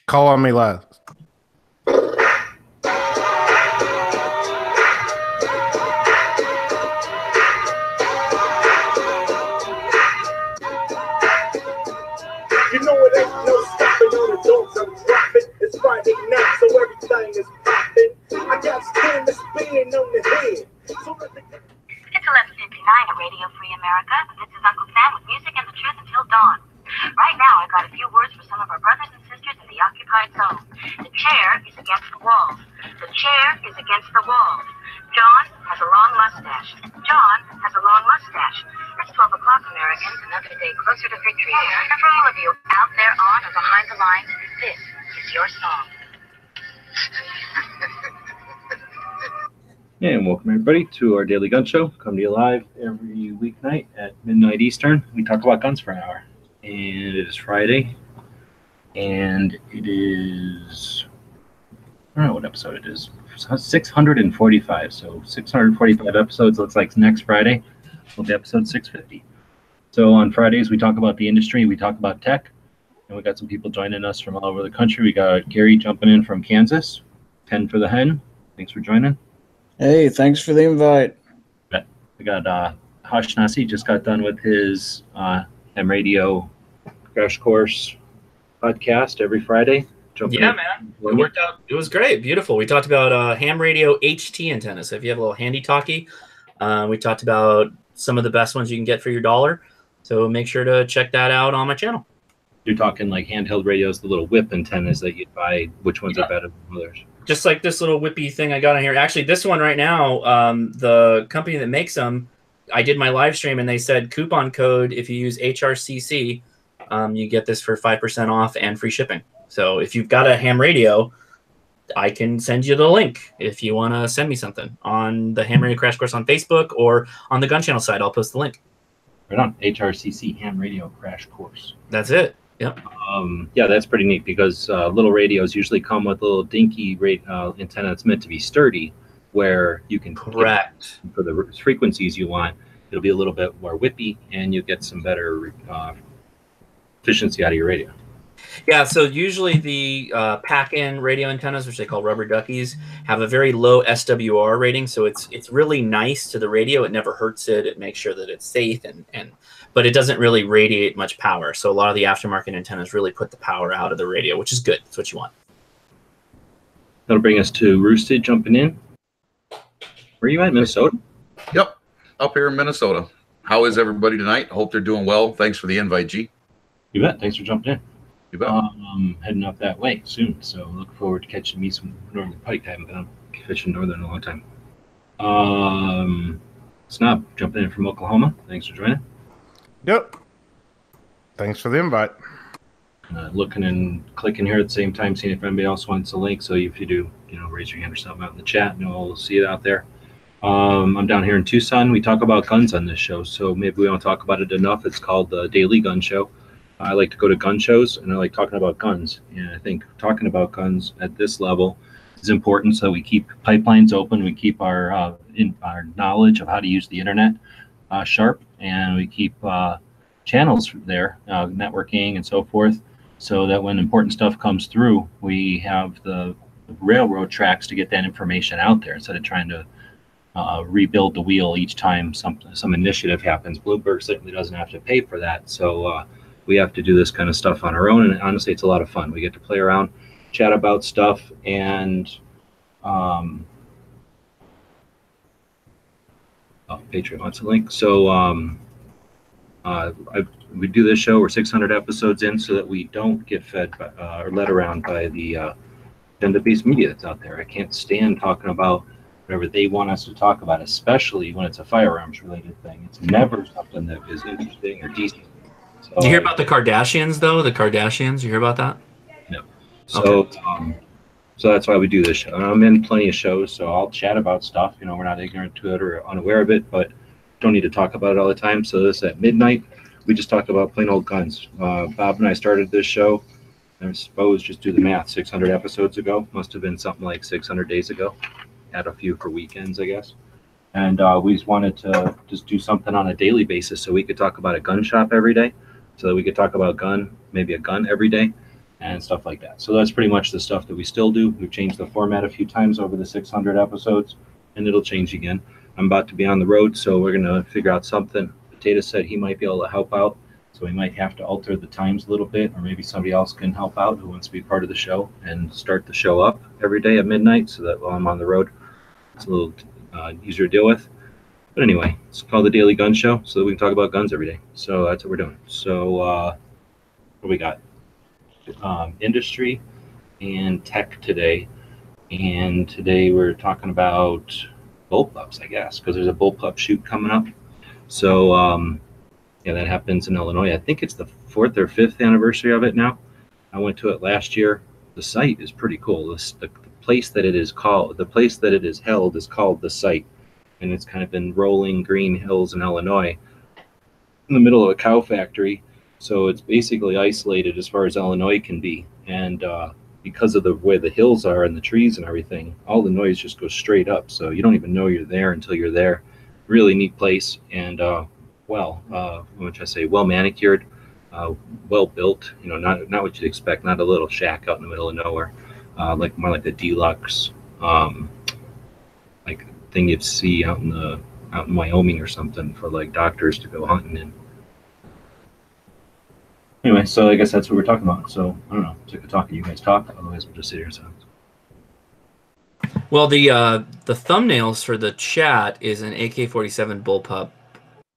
Call on me last. You know it ain't no stopping on the dogs I'm dropping. It's Friday night, so everything is popping. I got skin to spin on the head. So let the... It's 11:59 at Radio Free America. This is Uncle Sam with music and the truth until dawn. Right now, I've got a few words for some of our brothers and sisters in the occupied zone. The chair is against the wall. The chair is against the wall. John has a long mustache. John has a long mustache. It's 12 o'clock, Americans. Another day closer to victory. And for all of you out there on or behind the lines, this is your song. And welcome everybody to our daily gun show. Come to you live every weeknight at midnight Eastern. We talk about guns for an hour. And it is Friday. And it is, I don't know what episode it is. 645. So 645 episodes. Looks like next Friday will be episode 650. So on Fridays we talk about the industry. We talk about tech. And we got some people joining us from all over the country. We got Gary jumping in from Kansas. 10 for the hen. Thanks for joining. Hey, thanks for the invite. We got Hush Nasi just got done with his ham radio crash course podcast every Friday. Yeah, man. It worked out. It was great. Beautiful. We talked about ham radio HT antennas. So if you have a little handy talkie, we talked about some of the best ones you can get for your dollar. So make sure to check that out on my channel. You're talking like handheld radios, the little whip antennas that you buy. Which ones are better than others? Just like this little whippy thing I got on here. Actually, this one right now, the company that makes them, I did my live stream and they said coupon code, if you use HRCC, you get this for 5% off and free shipping. So if you've got a ham radio, I can send you the link if you want to send me something on the ham radio crash course on Facebook or on the gun channel side. I'll post the link. Right on. HRCC ham radio crash course. That's it. Yep. Yeah, that's pretty neat because little radios usually come with a little dinky antenna that's meant to be sturdy, where you can correct for the frequencies you want. It'll be a little bit more whippy, and you get some better efficiency out of your radio. Yeah, so usually the pack-in radio antennas, which they call rubber duckies, have a very low SWR rating, so it's really nice to the radio. It never hurts it. It makes sure that it's safe, but it doesn't really radiate much power. So a lot of the aftermarket antennas really put the power out of the radio, which is good. That's what you want. That'll bring us to Roosted jumping in. Where are you at, Minnesota? Yep, up here in Minnesota. How is everybody tonight? Hope they're doing well. Thanks for the invite, G. You bet. Thanks for jumping in. You bet. Heading up that way soon, so look forward to catching me some northern pike. I haven't been fishing northern in a long time. Snob jumping in from Oklahoma. Thanks for joining. Yep. Thanks for the invite. Looking and clicking here at the same time, seeing if anybody else wants a link. So if you do, raise your hand or something out in the chat, and we'll see it out there. I'm down here in Tucson. We talk about guns on this show, so maybe we don't talk about it enough. It's called the Daily Gun Show. I like to go to gun shows, and I like talking about guns. And I think talking about guns at this level is important, so we keep pipelines open, we keep our knowledge of how to use the internet sharp, and we keep channels there, networking and so forth, so that when important stuff comes through, we have the railroad tracks to get that information out there instead of trying to rebuild the wheel each time some initiative happens. Bloomberg certainly doesn't have to pay for that, so we have to do this kind of stuff on our own, and honestly, it's a lot of fun. We get to play around, chat about stuff, and Patriot wants a link. So we do this show. We're 600 episodes in, so that we don't get fed by, or led around by the agenda-based media that's out there. I can't stand talking about whatever they want us to talk about, especially when it's a firearms-related thing. It's never something that is interesting or decent. So, you hear about the Kardashians, though? The Kardashians? You hear about that? No. So, okay. So that's why we do this show. And I'm in plenty of shows, so I'll chat about stuff. We're not ignorant to it or unaware of it, but don't need to talk about it all the time. So this at midnight, we just talk about plain old guns. Bob and I started this show, I suppose, just do the math, 600 episodes ago. Must have been something like 600 days ago. Add a few for weekends, I guess. And we just wanted to just do something on a daily basis so we could talk about a gun shop every day, so that we could talk about maybe a gun every day. and stuff like that. So that's pretty much the stuff that we still do. We've changed the format a few times over the 600 episodes, and it'll change again. I'm about to be on the road, so we're going to figure out something. Potato said he might be able to help out, so we might have to alter the times a little bit, or maybe somebody else can help out who wants to be part of the show and start the show up every day at midnight, so that while I'm on the road, it's a little easier to deal with. But anyway, it's called the Daily Gun Show, so that we can talk about guns every day. So that's what we're doing. So what we got? Industry and tech today. And today we're talking about bullpups, I guess, because there's a bullpup shoot coming up. So yeah, that happens in Illinois. I think it's the 4th or 5th anniversary of it now. I went to it last year. The site is pretty cool. The place that it is called, the place that it is held is called the site, and it's kind of in rolling green hills in Illinois, in the middle of a cow factory. So it's basically isolated as far as Illinois can be, and because of the way the hills are and the trees and everything, all the noise just goes straight up. So you don't even know you're there until you're there. Really neat place, and what should I say? Well manicured, well built. You know, not what you'd expect. Not a little shack out in the middle of nowhere. Like more like a deluxe, like thing you'd see out in Wyoming or something for like doctors to go hunting in. Anyway, so I guess that's what we're talking about. So I don't know. Sick of talking. You guys talk. Otherwise, we'll just sit here and silence. Well, the thumbnails for the chat is an AK-47 bullpup.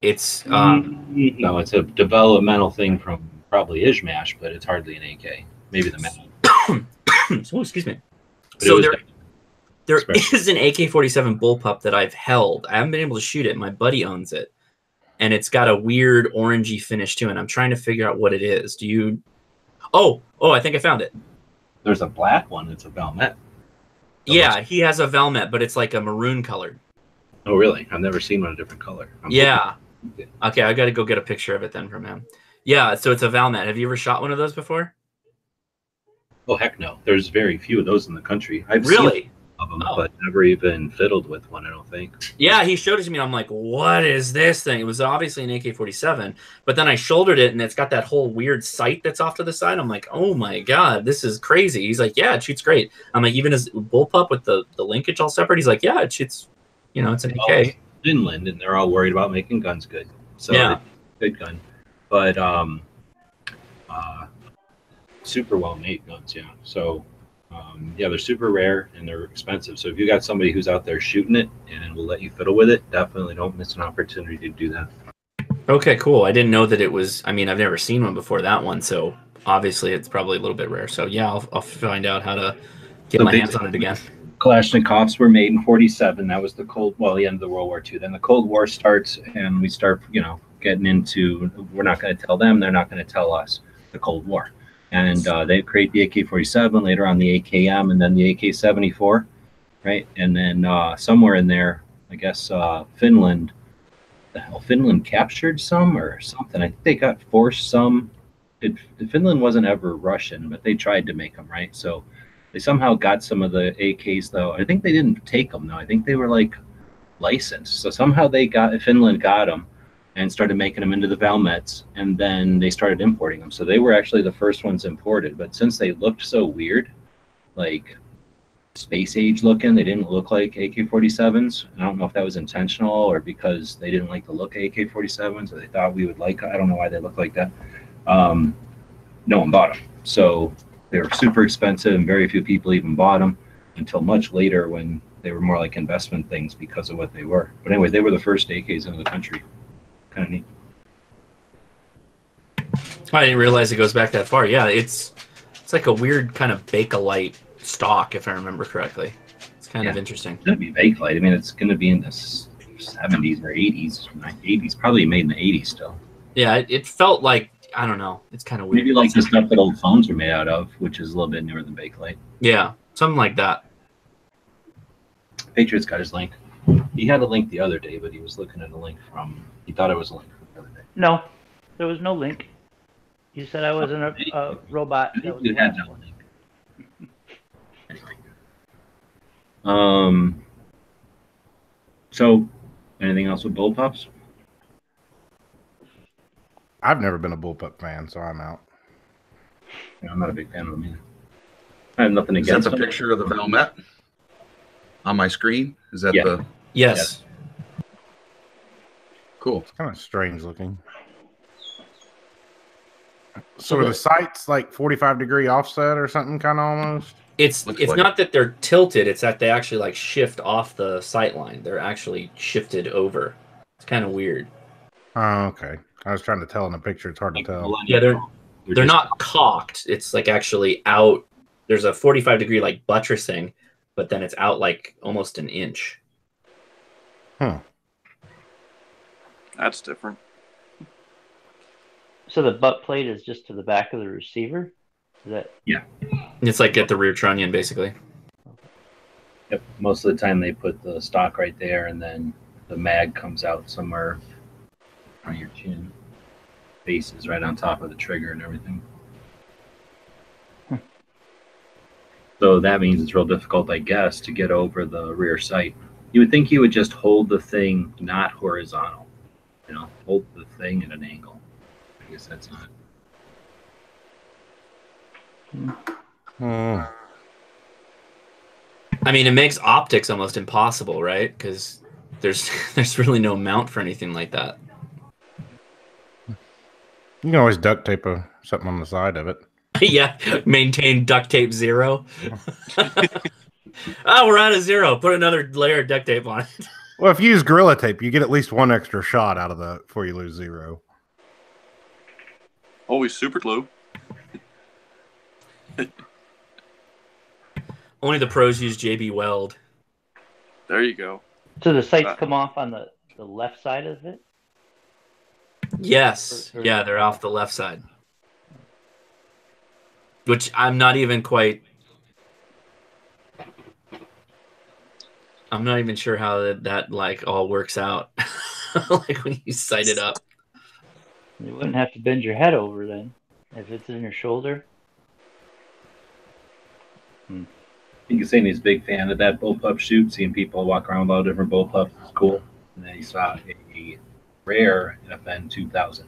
It's no, it's a developmental thing from probably Ishmash, but it's hardly an AK. Maybe the man. Oh, excuse me. But So there is an AK-47 bullpup that I've held. I haven't been able to shoot it. My buddy owns it, and it's got a weird orangey finish to it. And I'm trying to figure out what it is. Do you? Oh, I think I found it. There's a black one. It's a Valmet. Yeah, he has a Valmet, but it's like a maroon colored. Oh, really? I've never seen one a different color. Yeah. Okay, I got to go get a picture of it then from him. Yeah, so it's a Valmet. Have you ever shot one of those before? Oh, heck no. There's very few of those in the country. I've really seen of them, but never even fiddled with one, I don't think. Yeah, he showed it to me, and I'm like, what is this thing? It was obviously an AK-47, but then I shouldered it, and it's got that whole weird sight that's off to the side. I'm like, oh my God, this is crazy. He's like, yeah, it shoots great. I'm like, even as bullpup with the linkage all separate, he's like, yeah, it shoots, it's an AK. Finland, and they're all worried about making guns good. So yeah, good gun. But super well made guns, yeah. So yeah, they're super rare and they're expensive. So if you got somebody who's out there shooting it and will let you fiddle with it, definitely don't miss an opportunity to do that. Okay, cool. I didn't know that it was. I mean, I've never seen one before that one, so obviously it's probably a little bit rare. So yeah, I'll find out how to get my hands on it again. Kalashnikovs were made in 1947. That was the end of the World War II. Then the Cold War starts, and we start, getting into, we're not going to tell them, they're not going to tell us, the Cold War. And they create the AK-47, later on the AKM, and then the AK-74, right? And then somewhere in there, I guess Finland captured some or something. I think they got forced some. Finland wasn't ever Russian, but they tried to make them, right? So they somehow got some of the AKs, though. I think they didn't take them, though. I think they were like licensed. So somehow Finland got them and started making them into the Valmets, and then they started importing them. So they were actually the first ones imported. But since they looked so weird, like space age looking, they didn't look like AK-47s. I don't know if that was intentional or because they didn't like the look of AK-47s, or they thought we would like. I don't know why they look like that. No one bought them. So they were super expensive, and very few people even bought them until much later when they were more like investment things because of what they were. But anyway, they were the first AKs in the country. Kind of neat. I didn't realize it goes back that far. Yeah, it's like a weird kind of Bakelite stock, if I remember correctly. It's kind of interesting. It's going to be Bakelite. I mean, it's going to be in the 70s or 80s, 80s, probably made in the 80s still. Yeah, it felt like, I don't know. It's kind of weird. Maybe like the stuff that old phones are made out of, which is a little bit newer than Bakelite. Yeah, something like that. Patriot's got his link. He had a link the other day, but he was looking at a link from, he thought it was a link from the other day. No, there was no link. You said I wasn't a robot. I think you had no link. Anyway. So, anything else with bullpups? I've never been a bullpup fan, so I'm out. I'm not a big fan of them either. I have nothing Is that against the them. picture of the Valmet on my screen? Is that Yeah. the Yes. cool? It's kind of strange looking. So So are the sights like 45-degree offset or something, kind of almost? It's Looks like not that they're tilted, it's that they actually like shift off the sight line. They're actually shifted over. It's kind of weird. Oh, okay. I was trying to tell in the picture. It's hard to tell. Yeah, they're just- not cocked. It's like actually out. There's a 45-degree like buttressing, but then it's out like almost an inch. Huh. That's different. So the butt plate is just to the back of the receiver? Is that It's like at the rear trunnion, basically. Yep. Most of the time they put the stock right there, and then the mag comes out somewhere on your chin. Base is right on top of the trigger and everything. So that means it's real difficult, I guess, to get over the rear sight. You would think you would just hold the thing not horizontal. Hold the thing at an angle. I guess that's not. Hmm. I mean, it makes optics almost impossible, right? Because there's really no mount for anything like that. You can always duct tape something on the side of it. Yeah, maintain duct tape 0. Oh, we're out of 0. Put another layer of duct tape on it. Well, if you use Gorilla Tape, you get at least one extra shot out of before you lose 0. Always super glue. Only the pros use JB Weld. There you go. so the sights come off on the left side of it? Yes. Yeah, they're off the left side. Which I'm not even sure how that like all works out. Like when you sight it up. You wouldn't have to bend your head over then if it's in your shoulder. You can say he's a big fan of that Bullpup shoot, seeing people walk around with all different Bullpups is cool. And then he saw a rare FN 2000.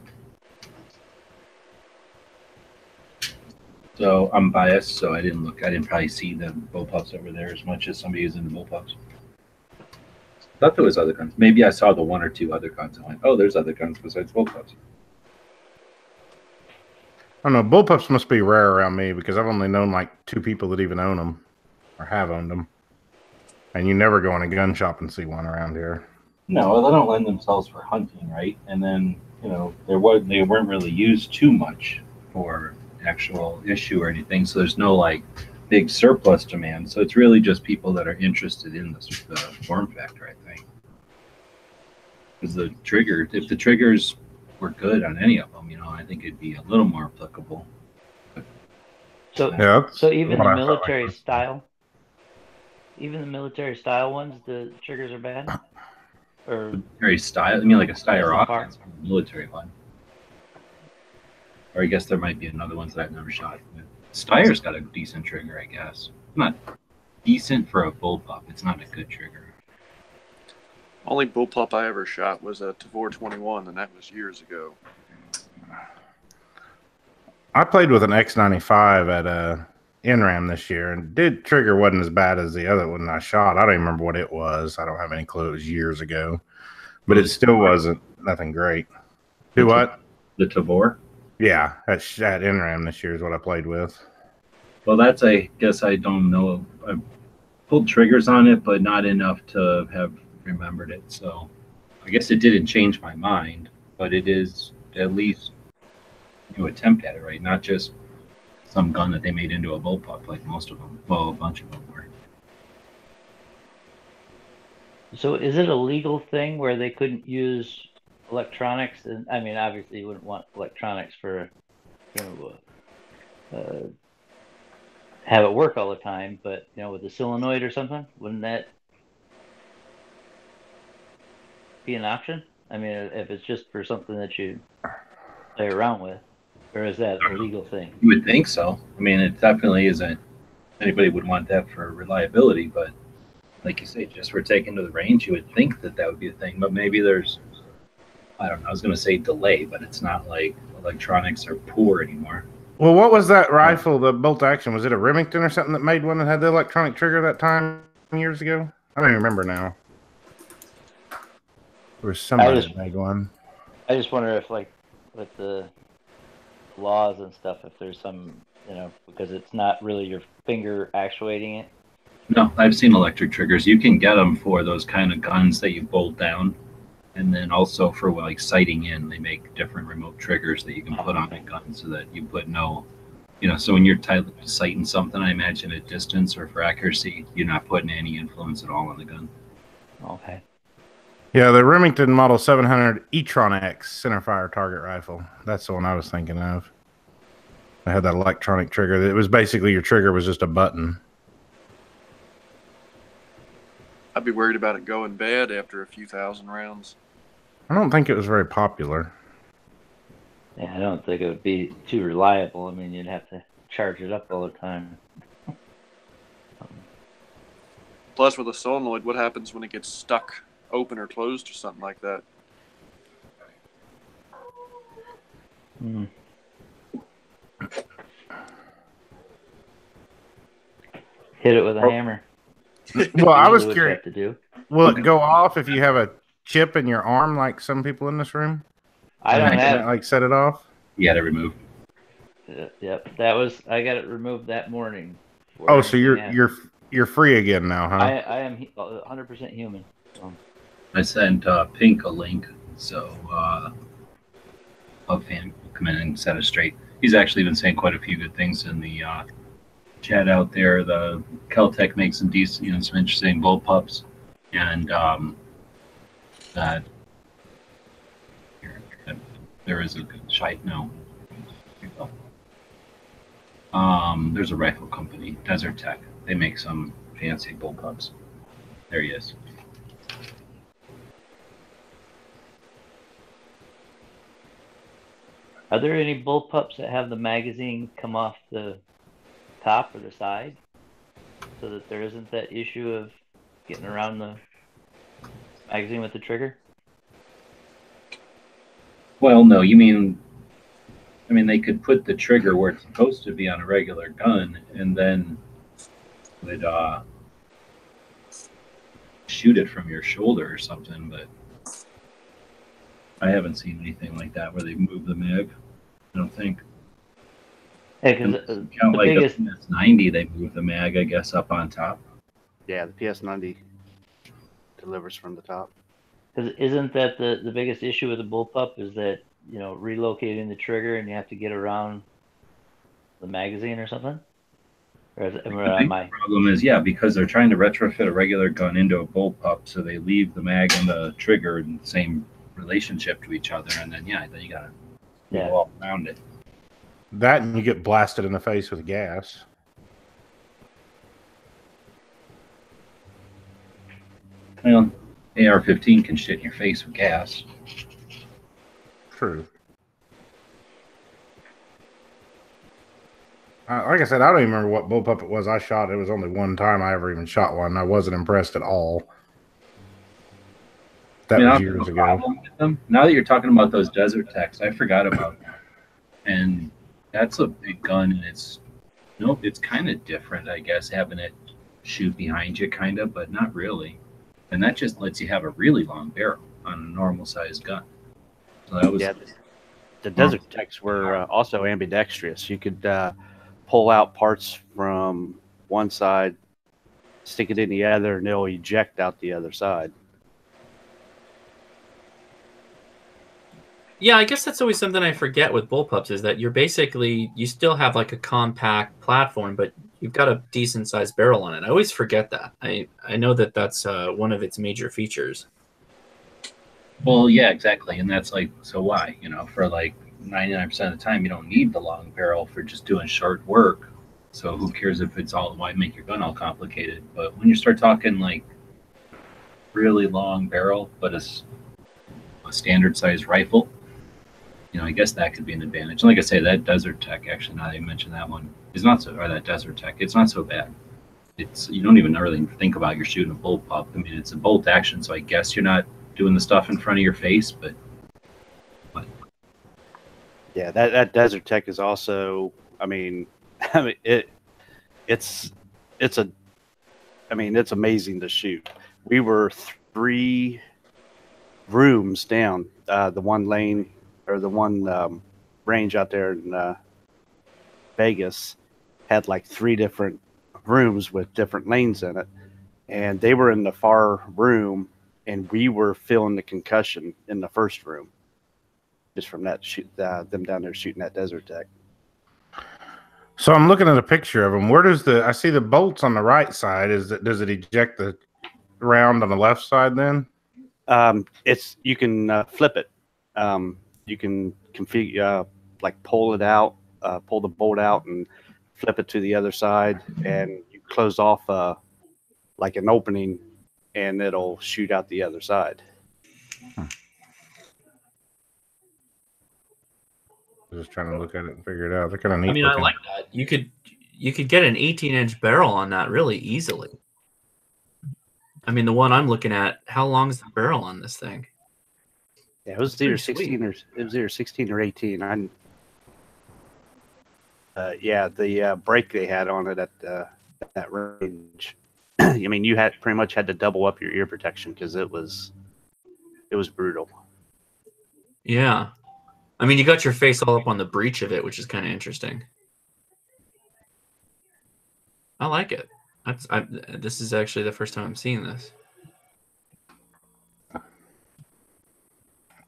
So I'm biased, so I didn't probably see the Bullpups over there as much as somebody who's into Bullpups. I thought there was other guns. Maybe I saw the one or two other guns and went, oh, there's other guns besides Bullpups. I don't know. Bullpups must be rare around me because I've only known like 2 people that even own them or have owned them. And you never go in a gun shop and see one around here. No, they don't lend themselves for hunting, right? And then, they weren't really used too much for actual issue or anything. So there's no like big surplus demand. So it's really just people that are interested in the form factor, I think. Because if the triggers were good on any of them, I think it'd be a little more applicable. So Yeah. so even what the I felt like. military style, ones, the triggers are bad? Or Very style. I mean, like a Steyr That's the part. offense, military one. Or I guess there might be another one that I've never shot. Steyr's got a decent trigger, I guess. Not decent for a bullpup. It's not a good trigger. Only bullpup I ever shot was a Tavor 21, and that was years ago. I played with an X95 at NRAM this year, and trigger wasn't as bad as the other one I shot. I don't even remember what it was. I don't have any clue. It was years ago. But it still wasn't nothing great. Do what? The Tavor? Yeah, at NRAM this year is what I played with. Well, I guess I don't know. I pulled triggers on it, but not enough to have remembered it. So I guess it didn't change my mind, but it is at least attempt at it, right? Not just some gun that they made into a bullpup like most of them. Well, a bunch of them were. so is it a legal thing where they couldn't use electronics? And I mean, obviously, you wouldn't want electronics for have it work all the time, but with a solenoid or something, wouldn't that be an option? I mean, if it's just for something that you play around with, or is that a legal thing? You would think so. I mean, it definitely isn't. Anybody would want that for reliability, but like you say, just for taking to the range, you would think that would be a thing. But maybe there's, I don't know, I was going to say delay, but it's not like electronics are poor anymore. Well, what was that rifle, the bolt action? Was it a Remington or something that made one that had the electronic trigger that time years ago? I don't even remember now. There was somebody that made one. I just wonder if, like, with the laws and stuff, if there's some, you know, because it's not really your finger actuating it. No, I've seen electric triggers. You can get them for those kind of guns that you bolt down. And then also for like sighting in, they make different remote triggers that you can put on a gun so that you put no, you know, so when you're sighting something, I imagine at distance or for accuracy, you're not putting any influence at all on the gun. Okay. Yeah, the Remington Model 700 E-tron X centerfire target rifle. That's the one I was thinking of. I had that electronic trigger. It was basically your trigger was just a button. I'd be worried about it going bad after a few thousand rounds. I don't think it was very popular. Yeah, I don't think it would be too reliable. I mean, you'd have to charge it up all the time. Plus, with a solenoid, what happens when it gets stuck open or closed or something like that? Hit it with a hammer. Well, I was What you curious. have to do. Will it go off if you have a chip in your arm like some people in this room? I don't have. Like set it off? You got to remove. Yep, that was. I got it removed that morning. Oh, so you're free again now, huh? I am 100% human. I sent Pink a link, so a fan will come in and set us straight. He's actually been saying quite a few good things in the chat out there. The Keltec makes some decent, you know, some interesting bullpups, and that there is a good shite. No, there's a rifle company, Desert Tech. They make some fancy bullpups. There he is. Are there any bullpups that have the magazine come off the top or the side, so that there isn't that issue of getting around the magazine with the trigger? Well, no, you mean, I mean, they could put the trigger where it's supposed to be on a regular gun, and then would shoot it from your shoulder or something, but I haven't seen anything like that where they move the mag. I don't think. Yeah, because count like biggest... the PS90, they move the mag, I guess, up on top. Yeah, the PS90 delivers from the top. Because isn't that the biggest issue with the bullpup is that, you know, relocating the trigger and you have to get around the magazine or something? Or the problem is, yeah, because they're trying to retrofit a regular gun into a bullpup, so they leave the mag and the trigger in the same relationship to each other, and then then you gotta go all around it. That and you get blasted in the face with gas. Well, AR-15 can shit in your face with gas. True. Like I said, I don't even remember what bullpup it was I shot. It was only one time I ever even shot one. I wasn't impressed at all. That was years ago. Now that you're talking about those Desert Techs, I forgot about that. And that's a big gun, and it's kind of different, I guess, having it shoot behind you, kind of, but not really. And that just lets you have a really long barrel on a normal sized gun. So that was the Desert Techs were also ambidextrous. You could pull out parts from one side, stick it in the other, and it'll eject out the other side. Yeah, I guess that's always something I forget with bullpups is that you still have like a compact platform, but you've got a decent sized barrel on it. I always forget that. I know that that's one of its major features. Well, yeah, exactly. And that's like, so why? You know, for like 99% of the time, you don't need the long barrel for just doing short work. So who cares if it's all, why make your gun all complicated? But when you start talking like really long barrel, but a standard size rifle, you know, I guess that could be an advantage. Like I say, that Desert Tech, actually, now that you mentioned that one, is not so, or that Desert Tech, it's not so bad. It's, you don't even really think about you're shooting a bullpup. I mean, it's a bolt action, so I guess you're not doing the stuff in front of your face, but. Yeah, that Desert Tech is also I mean, it's amazing to shoot. We were 3 rooms down. The one lane or the one range out there in Vegas had like 3 different rooms with different lanes in it, and they were in the far room, and we were feeling the concussion in the first room just from that them down there shooting that desert tech. So I'm looking at a picture of them. Where does I see the bolts on the right side? Does it eject the round on the left side then? You can flip it. You can configure, like pull it out, pull the bolt out and flip it to the other side, and you close off like an opening, and it'll shoot out the other side. Just trying to look at it and figure it out. They're kind of neat. I mean, looking. I like that. You could get an 18-inch barrel on that really easily. I mean, the one I'm looking at, how long is the barrel on this thing? Yeah, it was either 16 or 18. Yeah, the brake they had on it at that range. I mean, you pretty much had to double up your ear protection because it was brutal. Yeah. I mean, you got your face all up on the breech of it, which is kind of interesting. I like it. This is actually the first time I'm seeing this.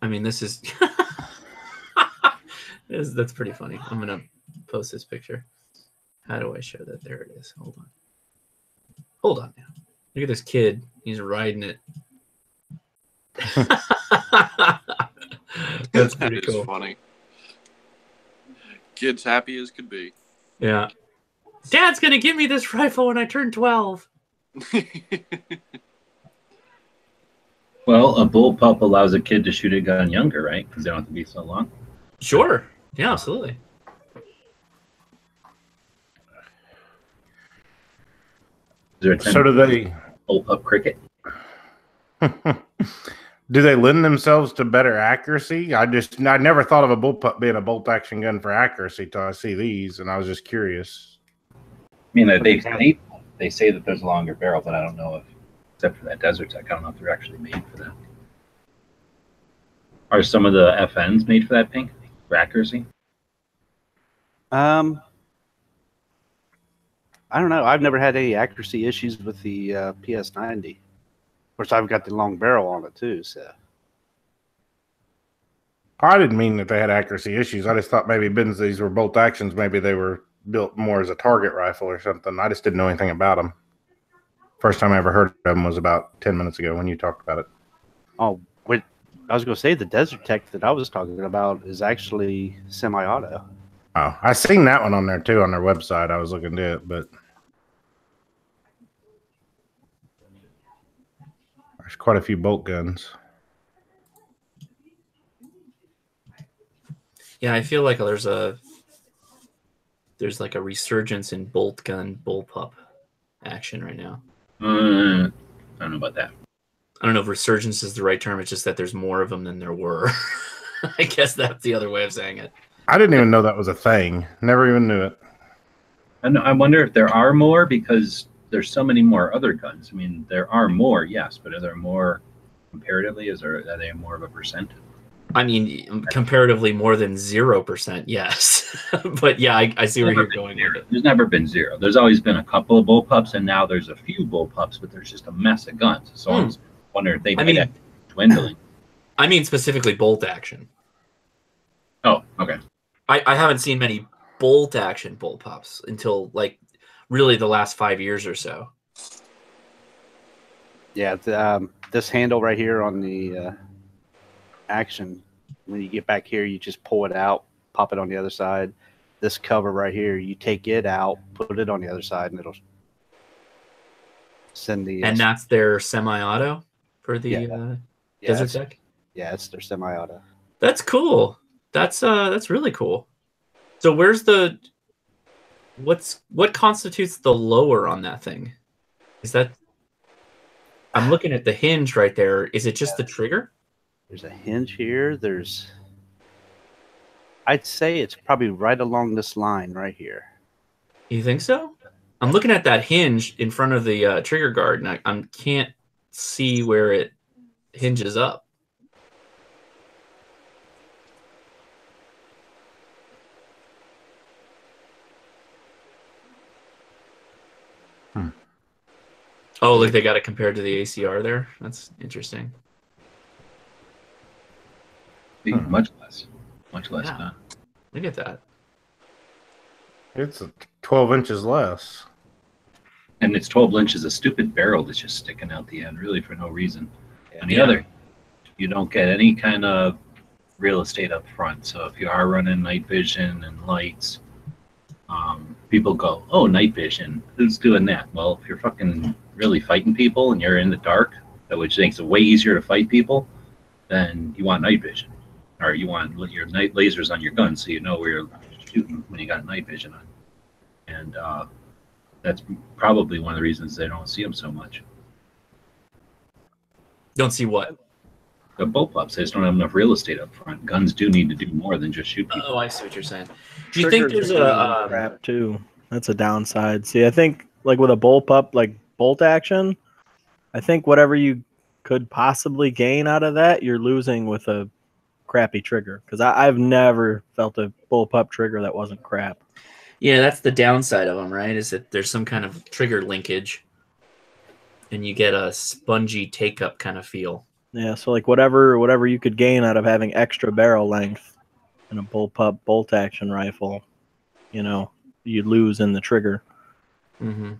I mean, this is that's pretty funny. I'm gonna post this picture. How do I show that? There it is. Hold on now. Look at this kid. He's riding it. That's pretty cool. Funny. Kid's happy as could be. Yeah. Dad's gonna give me this rifle when I turn 12. Well, a bullpup allows a kid to shoot a gun younger, right? Because they don't have to be so long. Sure. Yeah, absolutely. So do they bullpup cricket? Do they lend themselves to better accuracy? I never thought of a bullpup being a bolt action gun for accuracy till I see these, and I was just curious. I mean, they say that there's a longer barrel, but I don't know if, except for that desert tech, I don't know if they're actually made for that. Are some of the FNs made for that, Pink, for accuracy? I don't know. I've never had any accuracy issues with the PS90. Of course, I've got the long barrel on it too. So I didn't mean that they had accuracy issues. I just thought maybe these were bolt actions. Maybe they were built more as a target rifle or something. I just didn't know anything about them. First time I ever heard of them was about 10 minutes ago when you talked about it. Oh, wait. I was going to say the desert tech that I was talking about is actually semi-auto. Oh, I seen that one on there too on their website. I was looking at it, but there's quite a few bolt guns. Yeah, I feel like there's like a resurgence in bolt gun bullpup action right now. I don't know about that. I don't know if resurgence is the right term. It's just that there's more of them than there were. I guess that's the other way of saying it. I didn't even know that was a thing. Never even knew it. I wonder if there are more because there's so many more other guns. I mean, there are more, yes, but are there more comparatively? Are they more of a percent? I mean, comparatively more than 0%, yes. But yeah, I see where you're going with it. There's never been zero. There's always been a couple of bullpups, and now there's a few bullpups, but there's just a mess of guns. So I was wondering if they made it dwindling. I mean specifically bolt action. Oh, okay. I haven't seen many bolt action bullpups until like really the last 5 years or so. Yeah, this handle right here on the action, when you get back here, you just pull it out, pop it on the other side. This cover right here, you take it out, put it on the other side, and it'll send the... And that's their semi-auto for the Desert Tech? Yeah, it's their semi-auto. That's cool. That's really cool. So where's what constitutes the lower on that thing? Is that... I'm looking at the hinge right there. Is it just the trigger? There's a hinge here. I'd say it's probably right along this line right here. You think so? I'm looking at that hinge in front of the trigger guard, and I can't see where it hinges up. Oh, look, they got it compared to the ACR there. That's interesting. Much less. Much less. Yeah. Look at that. It's 12 inches less. And it's 12 inches of stupid barrel that's just sticking out the end, really, for no reason. And the other, you don't get any kind of real estate up front. So if you are running night vision and lights, people go, oh, night vision, who's doing that? Well, if you're fucking really fighting people and you're in the dark, which makes it way easier to fight people, then you want night vision. Or you want your night lasers on your gun so you know where you're shooting when you got night vision on. And that's probably one of the reasons they don't see them so much. Don't see what? The bullpups. They just don't have enough real estate up front. Guns do need to do more than just shoot people. Oh, I see what you're saying. Do you think there's a crap too? That's a downside. See, I think like with a bullpup, like bolt action, I think whatever you could possibly gain out of that, you're losing with a crappy trigger. Because I've never felt a bullpup trigger that wasn't crap. Yeah, that's the downside of them, right? Is that there's some kind of trigger linkage, and you get a spongy take-up kind of feel. Yeah, so like whatever you could gain out of having extra barrel length in a bullpup bolt action rifle, you know, you lose in the trigger. Mm-hmm.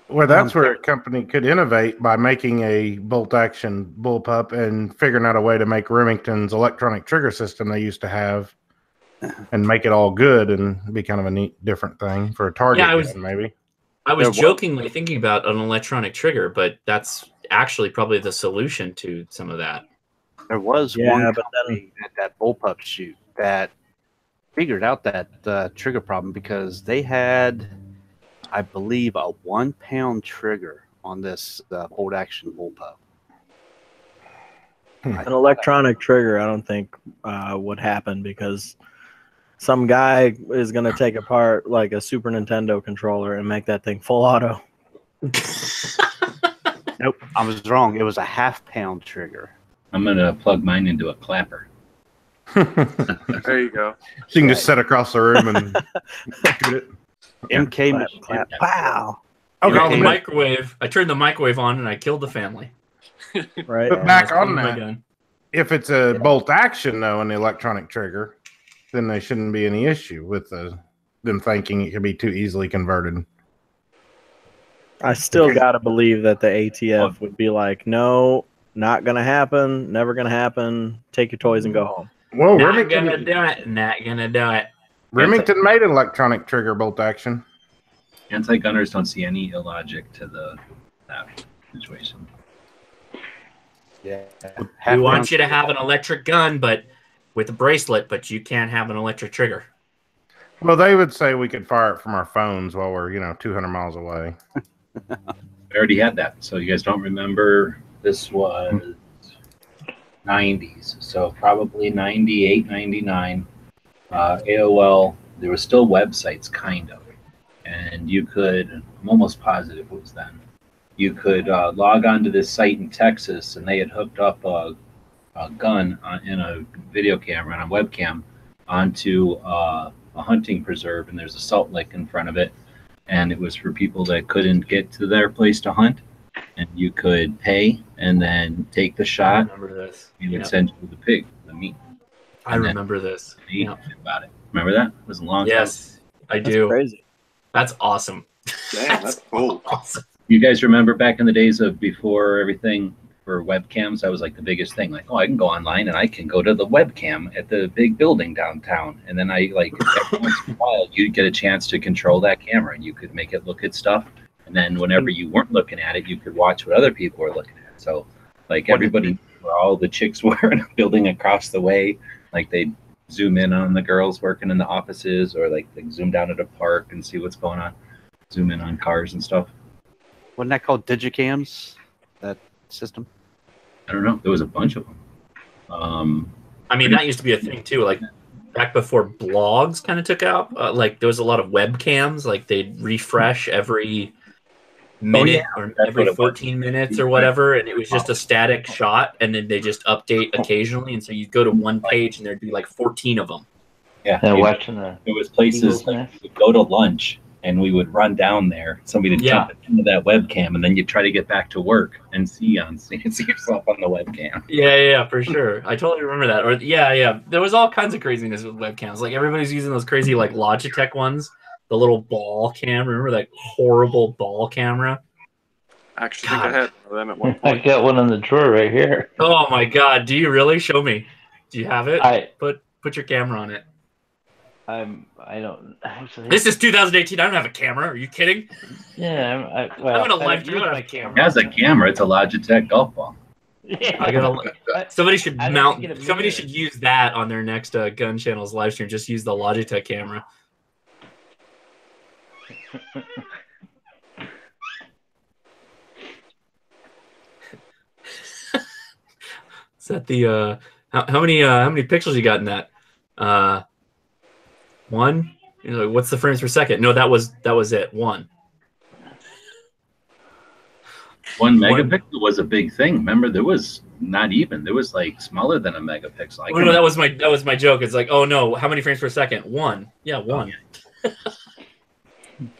Well, that's where a company could innovate by making a bolt action bullpup and figuring out a way to make Remington's electronic trigger system they used to have and make it all good and be kind of a neat, different thing for a target gun, maybe. I was jokingly thinking about an electronic trigger, but that's actually probably the solution to some of that. There was one company at that bullpup shoot that figured out that trigger problem because they had, I believe, a 1 pound trigger on this bolt action bullpup. An electronic trigger, I don't think would happen because some guy is going to take apart like a Super Nintendo controller and make that thing full auto. Nope, I was wrong. It was a half-pound trigger. I'm going to plug mine into a clapper. There you go. So you can just sit across the room and shoot it. MK clap. Wow. Okay. The microwave. I turned the microwave on and I killed the family. Right. But back on that, if it's a bolt action though, and the electronic trigger, then there shouldn't be any issue with them thinking it can be too easily converted. I still gotta believe that the ATF would be like, no, not gonna happen, never gonna happen. Take your toys and go home. Whoa, not Remington, gonna do it. Not gonna do it. Remington made an electronic trigger bolt action. Anti-gunners don't see any illogic to that situation. Yeah. We want you to have an electric gun, but with a bracelet, but you can't have an electric trigger. Well, they would say we could fire it from our phones while we're 200 miles away. We already had that, so you guys don't remember. This was 90s, so probably 98, 99. AOL, there were still websites, kind of, and you could, I'm almost positive it was then, you could log on to this site in Texas, and they had hooked up a gun in a video camera, on a webcam, onto a hunting preserve, and there's a salt lick in front of it, and it was for people that couldn't get to their place to hunt, and you could pay and then take the shot. I remember this. You would send you the pig, the meat. I remember this. Yeah. About it. Remember that? It was a long time. Yes, I do. Crazy. That's awesome. Damn, that's cool. Awesome. You guys remember back in the days of before everything for webcams? That was like the biggest thing. Like, oh, I can go online and I can go to the webcam at the big building downtown. And then every once in a while, you'd get a chance to control that camera and you could make it look at stuff. And then whenever you weren't looking at it, you could watch what other people were looking at. So, like, everybody, where all the chicks were in a building across the way, like they'd zoom in on the girls working in the offices, or like they zoom down at a park and see what's going on, zoom in on cars and stuff. Wasn't that called digicams, that system? I don't know. There was a bunch of them. I mean, that used to be a thing too. Like back before blogs kind of took out. Like there was a lot of webcams. Like they'd refresh every minute or every 14 minutes or whatever, and it was just a static shot, and then they just update occasionally. And so you'd go to one page, and there'd be like 14 of them. Yeah, They're watching there was places like we would go to lunch and we would run down there. Somebody would jump into that webcam, and then you'd try to get back to work and see yourself on the webcam. Yeah, for sure. I totally remember that. Or yeah, there was all kinds of craziness with webcams. Like everybody's using those crazy like Logitech ones, the little ball cam. Remember that horrible ball camera? I actually think I had them at one point. I got one in the drawer right here. Oh my god! Do you really? Show me. Do you have it? Put your camera on it. I don't actually. This is 2018. I don't have a camera. Are you kidding? Yeah, I'm gonna live stream my camera. It has a camera. It's a Logitech golf ball. Yeah. I gotta. Somebody should mount. Somebody should use that on their next Gun Channel's live stream. Just use the Logitech camera. Is that the how many pixels you got in that? One? You know, what's the frames per second? No, that was it. One. 1 megapixel was a big thing. Remember, there was not even. There was like smaller than a megapixel. No, that was my joke. It's like, oh no, how many frames per second? One. Yeah, one. I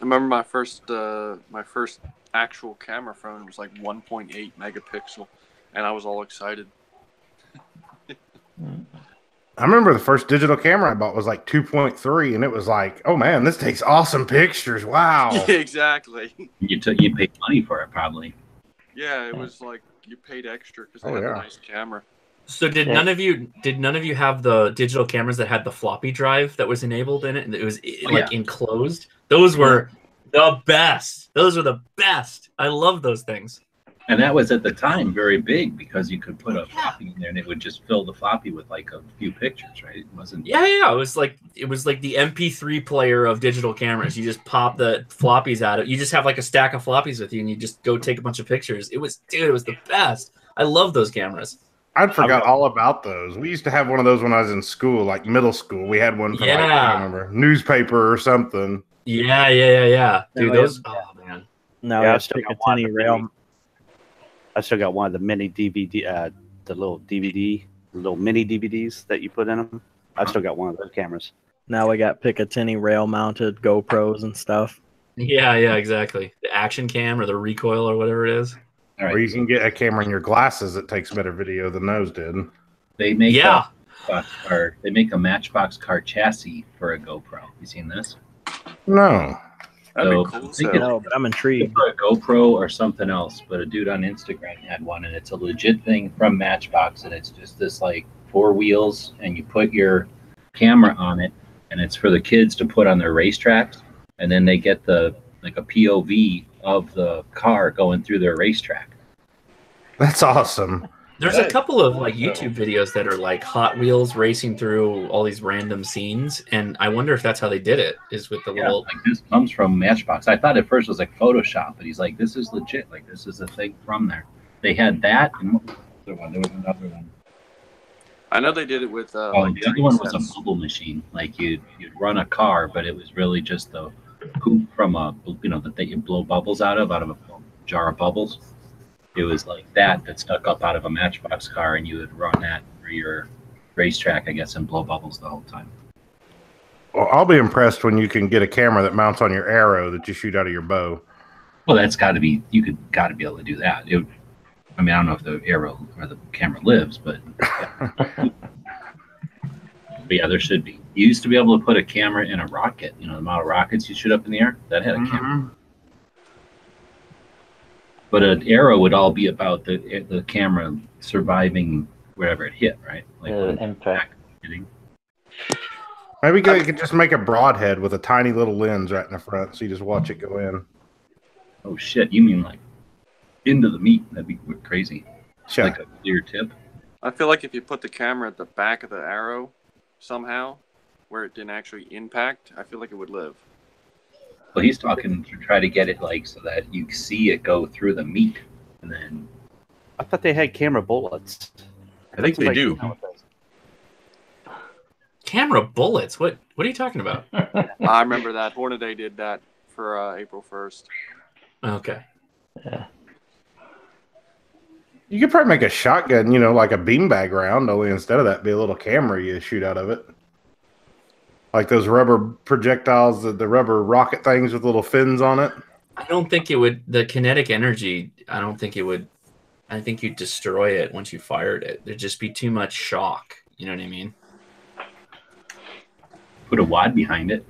remember my first actual camera phone was like 1.8 megapixel, and I was all excited. I remember the first digital camera I bought was like 2.3, and it was like, oh man, this takes awesome pictures. Wow. Yeah, exactly. You paid money for it, probably. Yeah, it was like you paid extra because they had a nice camera. So did none of you have the digital cameras that had the floppy drive that was enabled in it, and it was enclosed? Those were the best. Those were the best. I love those things. And that was at the time very big because you could put a floppy in there and it would just fill the floppy with like a few pictures, right? It wasn't. Yeah. It was like the MP3 player of digital cameras. You just pop the floppies out of. You just have like a stack of floppies with you, and you just go take a bunch of pictures. It was the best. I love those cameers. I forgot all about those. We used to have one of those when I was in school, like middle school. We had one from like, I don't remember, newspaper or something. Yeah. Dude, those. Oh man. No, Yeah, I still got one of the rail. I still got one of the mini DVD, the little mini DVDs that you put in them. I've still got one of those cameras. Now we got Picatinny rail-mounted GoPros and stuff. Yeah, exactly. The action cam or the recoil or whatever it is. Or you can get a camera in your glasses that takes better video than those did. They make they make a Matchbox car chassis for a GoPro. You seen this? No. That'd be cool. No, but I'm intrigued. For a GoPro or something else, but a dude on Instagram had one, and it's a legit thing from Matchbox, and it's just this like 4 wheels, and you put your camera on it, and it's for the kids to put on their racetracks, and then they get a POV of the car going through their racetrack. That's awesome. There's a couple of like YouTube videos that are like Hot Wheels racing through all these random scenes, and I wonder if that's how they did it. Is with the little. Like this comes from Matchbox. I thought at first it was like Photoshop, but he's like, this is legit. Like this is a thing from there. They had that, and what was the other one? There was another one. I know they did it with. The other one was a bubble machine. Like you'd run a car, but it was really just the poop from that you blow bubbles out of a jar of bubbles. It was like that stuck up out of a Matchbox car, and you would run that for your racetrack, I guess, and blow bubbles the whole time. Well, I'll be impressed when you can get a camera that mounts on your arrow that you shoot out of your bow. Well, that's got to be. Got to be able to do that. I don't know if the arrow or the camera lives, but but yeah, there should be. You used to be able to put a camera in a rocket. You know, the model rockets you shoot up in the air that had a camera. But an arrow would all be about the camera surviving wherever it hit, right? Like impact. Maybe you could just make a broadhead with a tiny little lens right in the front, so you just watch it go in. Oh shit! You mean like into the meat? That'd be crazy. Sure. Like a clear tip. I feel like if you put the camera at the back of the arrow somehow, where it didn't actually impact, I feel like it would live. Well, he's talking to try to get it like so that you see it go through the meat, and then. I thought they had camera bullets. I think they do. Camera bullets? What are you talking about? I remember that Hornaday did that for April 1st. Okay. Yeah. You could probably make a shotgun, you know, like a beanbag round, only instead of that, be a little camera you shoot out of it. Like those rubber projectiles, the rubber rocket things with little fins on it. I don't think it would. The kinetic energy, I don't think it would. I think you'd destroy it once you fired it. There'd just be too much shock. You know what I mean? Put a wad behind it.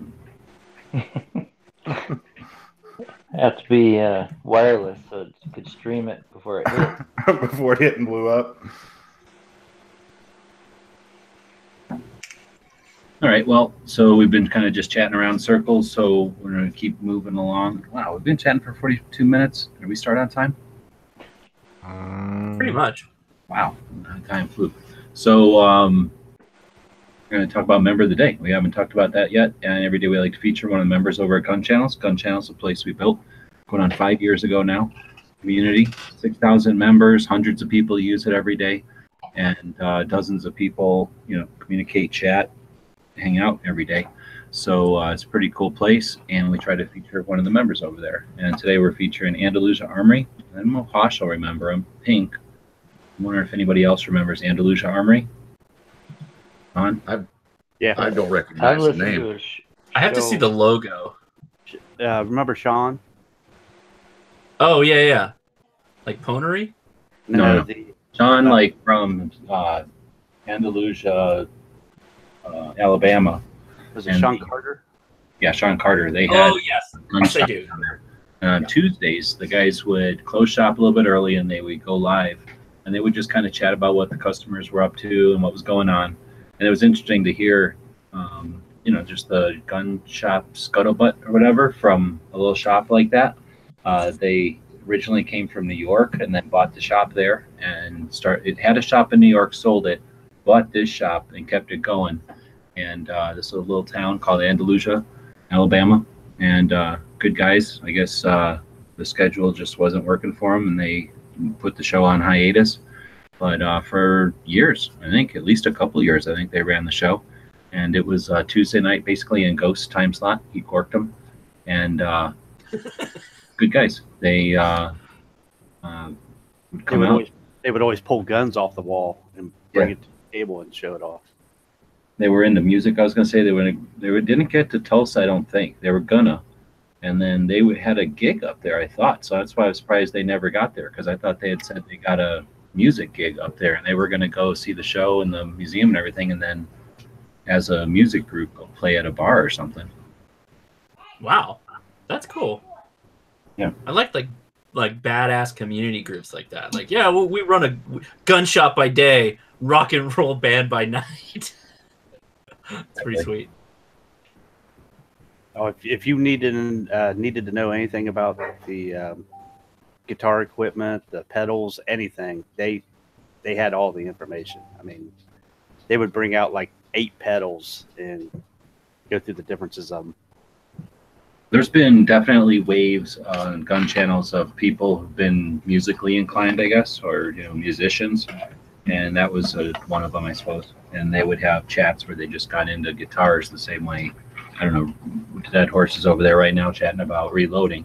Have to be wireless so it could stream it before it hit. Before it hit and blew up. All right, well, so we've been kind of just chatting around circles, so we're going to keep moving along. Wow, we've been chatting for 42 minutes. Did we start on time? Pretty much. Wow, time flew. So we're going to talk about Member of the Day. We haven't talked about that yet, and every day we like to feature one of the members over at Gun Channels. Gun Channels is a place we built going on 5 years ago now. Community, 6,000 members, hundreds of people use it every day, and dozens of people, you know, communicate, chat, hang out every day. So it's a pretty cool place, and we try to feature one of the members over there. And today we're featuring Andalusia Armory. I don't know if Hosh will remember him. Pink. I wonder if anybody else remembers Andalusia Armory. On? I don't I've recognize the listened name. to a I have to show- see the logo. Remember Sean? Oh yeah. Like Ponery? No. The, John, like from Andalusia, Alabama. was it And Sean the- Carter? Yeah, Sean Carter. They had Oh yes. gun Yes, I shop do. down there. And on Tuesdays, the guys would close shop a little bit early, and they would go live, and they would just kind of chat about what the customers were up to and what was going on. And it was interesting to hear, you know, just the gun shop scuttlebutt or whatever from a little shop like that. They originally came from New York and then bought the shop there and it had a shop in New York, sold it, bought this shop and kept it going. And this little town called Andalusia, Alabama, and good guys. I guess the schedule just wasn't working for them, and they put the show on hiatus. But for years, I think at least a couple years, I think they ran the show, and it was Tuesday night, basically in ghost time slot. He corked them, and good guys. They would come out. They would always pull guns off the wall and bring it to the table and show it off. They were into music. I was gonna say they didn't get to Tulsa. I don't think they were gonna, and then they had a gig up there. I thought so. That's why I was surprised they never got there, because I thought they had said they got a music gig up there and they were gonna go see the show and the museum and everything, and then as a music group go play at a bar or something. Wow, that's cool. Yeah, I like badass community groups like that. Like, yeah, well, we run a gun shop by day, rock and roll band by night. It's pretty sweet. Oh, if you needed to know anything about the guitar equipment, the pedals, anything, they had all the information. I mean, they would bring out like 8 pedals and go through the differences of them. There's been definitely waves on gun channels of people who've been musically inclined, I guess, or musicians, and that was one of them, I suppose. And they would have chats where they just got into guitars the same way. I don't know, Dead Horses over there right now chatting about reloading.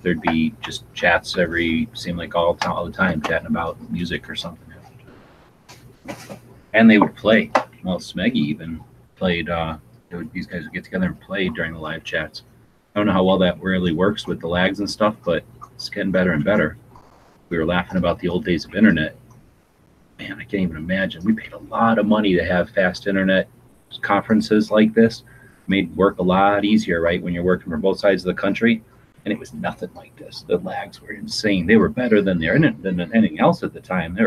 There'd be just chats seemed like all the time chatting about music or something. And they would play. Well, Smeggy even played. These guys would get together and play during the live chats. I don't know how well that really works with the lags and stuff, but it's getting better and better. We were laughing about the old days of internet. Man, I can't even imagine. We paid a lot of money to have fast internet conferences like this. Made work a lot easier, right, when you're working from both sides of the country. And it was nothing like this. The lags were insane. They were better than anything else at the time.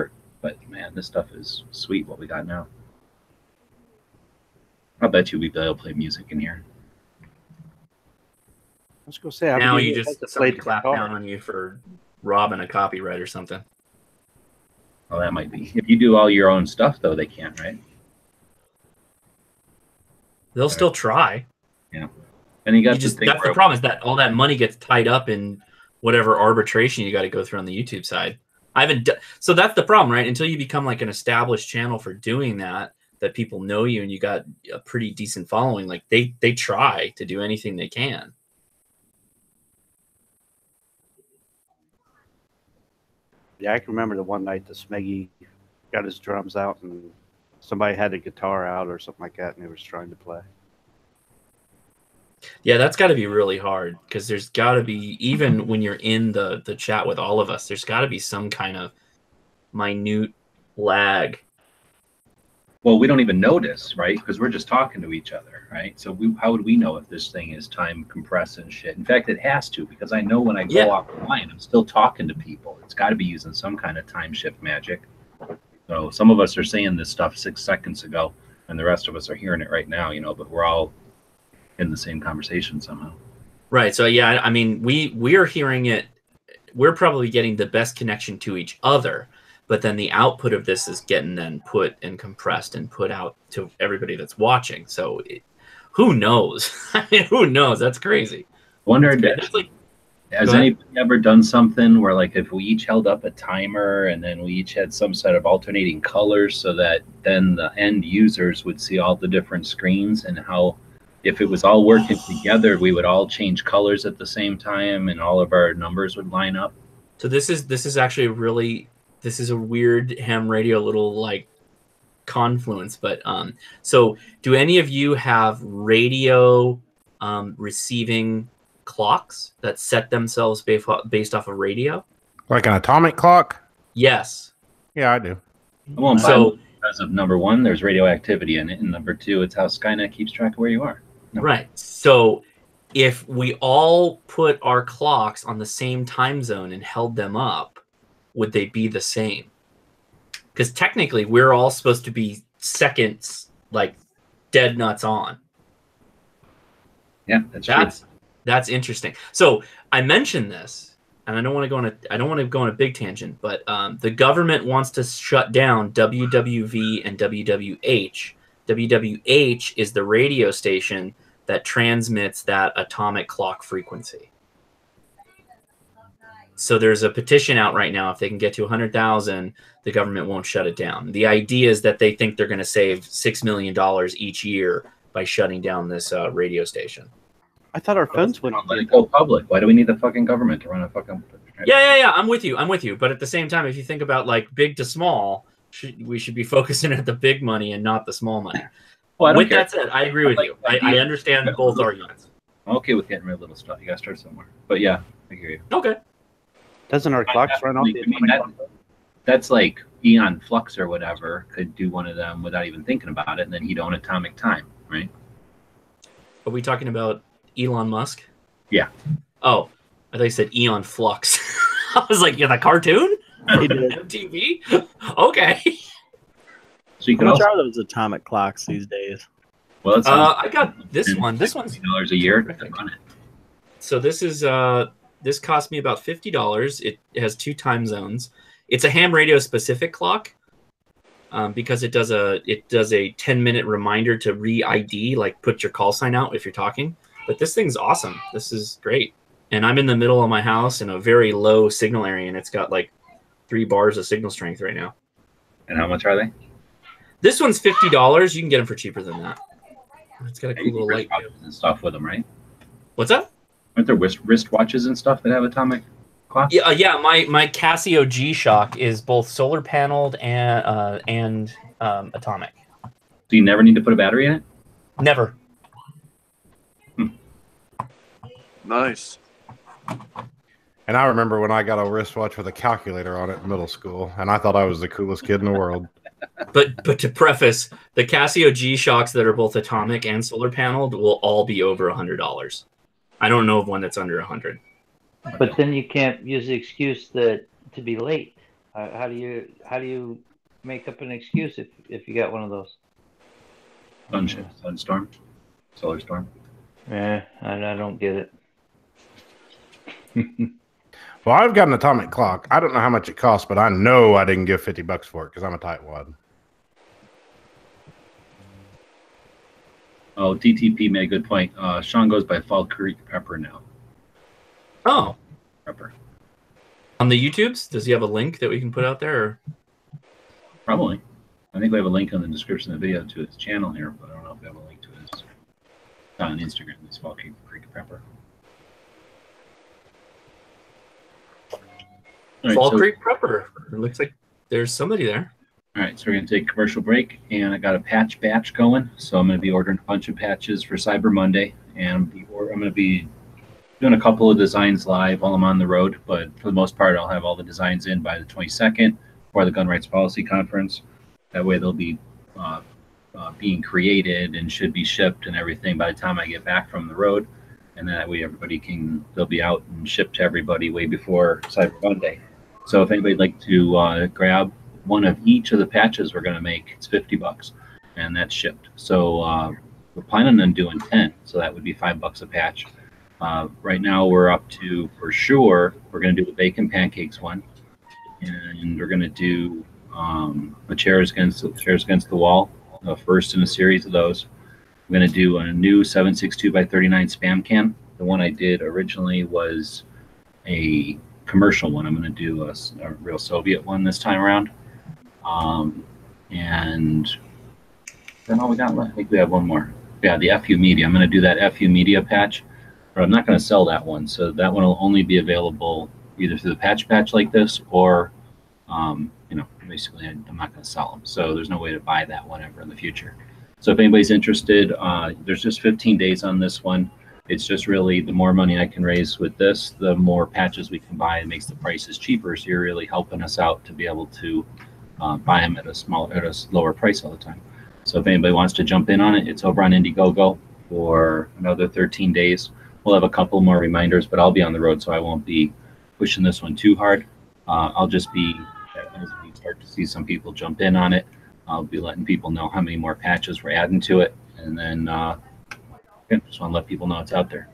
But man, this stuff is sweet. What we got now. I'll bet you we'd be able to play music in here. I was going to say, now you just somebody clap down on you for robbing a copyright or something. Well, that might be. If you do all your own stuff, though, they can't, right? They'll still try. Yeah. And that's the problem is that all that money gets tied up in whatever arbitration you got to go through on the YouTube side. So that's the problem, right? Until you become like an established channel for doing that, that people know you and you got a pretty decent following, like they try to do anything they can. Yeah, I can remember the one night the Smeggy got his drums out and somebody had a guitar out or something like that and they was trying to play. Yeah, that's got to be really hard because there's got to be, even when you're in the chat with all of us, there's got to be some kind of minute lag. Well, we don't even notice, right? Because we're just talking to each other, right? So how would we know if this thing is time compressed and shit? In fact, it has to, because I know when I go offline, I'm still talking to people. It's got to be using some kind of time shift magic. So some of us are saying this stuff 6 seconds ago, and the rest of us are hearing it right now, but we're all in the same conversation somehow. Right. So yeah, I mean, we are hearing it. We're probably getting the best connection to each other. But then the output of this is getting then put and compressed and put out to everybody that's watching. So who knows? I mean, who knows? That's crazy. Wondered, has anybody ever done something where, like, if we each held up a timer and then we each had some sort of alternating colors so that then the end users would see all the different screens, and how if it was all working together, we would all change colors at the same time and all of our numbers would line up? So this is actually really... This is a weird ham radio little like confluence, but so do any of you have radio receiving clocks that set themselves based off of radio? Like an atomic clock? Yes. Yeah, I do. I won't buy one because of number one, there's radioactivity in it, and number two, it's how Skynet keeps track of where you are. Right. So if we all put our clocks on the same time zone and held them up, would they be the same? Because technically we're all supposed to be seconds, like dead nuts on. Yeah, that's interesting. So I mentioned this, and I don't want to go on a big tangent, but the government wants to shut down WWV and WWH. WWH is the radio station that transmits that atomic clock frequency. So there's a petition out right now. If they can get to 100,000, the government won't shut it down. The idea is that they think they're going to save $6 million each year by shutting down this radio station. I thought our phones went let it go public. Why do we need the fucking government to run a fucking... Yeah. I'm with you. But at the same time, if you think about like big to small, we should be focusing at the big money and not the small money. Well, with that said, I agree with you. I understand both arguments. I'm okay with getting rid of little stuff. You got to start somewhere. But yeah, I hear you. Okay. Doesn't our clocks run off the atomic clock? That's like Eon Flux or whatever could do one of them without even thinking about it, and then he'd own atomic time, right? Are we talking about Elon Musk? Yeah. Oh, I thought you said Eon Flux. I was like, yeah, the cartoon? TV? Okay. So you How much are those atomic clocks these days? Well, I got this one. This one's $50 a year to run it. So this is this cost me about $50. It has 2 time zones. It's a ham radio specific clock because it does a 10-minute reminder to re-ID, like put your call sign out if you're talking. But this thing's awesome. This is great. And I'm in the middle of my house in a very low signal area, and it's got like 3 bars of signal strength right now. And how much are they? This one's $50. You can get them for cheaper than that. It's got a cool little light and stuff with them, right? What's that? Aren't there wristwatches and stuff that have atomic clocks? Yeah. My Casio G-Shock is both solar paneled and atomic. So you never need to put a battery in it? Never. Nice. And I remember when I got a wristwatch with a calculator on it in middle school, and I thought I was the coolest kid in the world. But to preface, the Casio G-Shocks that are both atomic and solar paneled will all be over $100. I don't know of one that's under 100. But then you can't use the excuse to be late. How do you make up an excuse if you got one of those? Sunstorm, solar storm. Yeah, I don't get it. Well, I've got an atomic clock. I don't know how much it costs, but I know I didn't give $50 for it because I'm a tightwad. Oh, DTP made a good point. Sean goes by Fall Creek Pepper now. Oh. Pepper. On the YouTubes, does he have a link that we can put out there? Or? Probably. I think we have a link in the description of the video to his channel here, but I don't know if we have a link to his on Instagram. It's Fall Creek Prepper. Right, Fall Creek Prepper. It looks like there's somebody there. All right, so we're going to take a commercial break, and I got a patch batch going. So I'm going to be ordering a bunch of patches for Cyber Monday, and I'm going to be doing a couple of designs live while I'm on the road. But for the most part, I'll have all the designs in by the 22nd for the Gun Rights Policy Conference. That way, they'll be being created and should be shipped and everything by the time I get back from the road. And that way, they'll be out and shipped to everybody way before Cyber Monday. So if anybody'd like to grab one of each of the patches we're going to make, it's $50, and that's shipped. So we're planning on doing 10, so that would be $5 a patch. Right now we're up to, for sure, we're going to do the bacon pancakes one, and we're going to do the chairs against the wall, the first in a series of those. I'm going to do a new 7.62 by 39 spam can. The one I did originally was a commercial one. I'm going to do a real Soviet one this time around. And then all we got left, I think we have one more. Yeah, the FU Media. I'm going to do that FU Media patch, but I'm not going to sell that one. So that one will only be available either through the patch like this, or, basically I'm not going to sell them. So there's no way to buy that one ever in the future. So if anybody's interested, there's just 15 days on this one. It's just really the more money I can raise with this, the more patches we can buy. It makes the prices cheaper. So you're really helping us out to be able to buy them at a lower price all the time. So if anybody wants to jump in on it, it's over on Indiegogo for another 13 days. We'll have a couple more reminders, but I'll be on the road, so I won't be pushing this one too hard. I'll just be, as we start to see some people jump in on it, I'll be letting people know how many more patches we're adding to it, and then just want to let people know it's out there.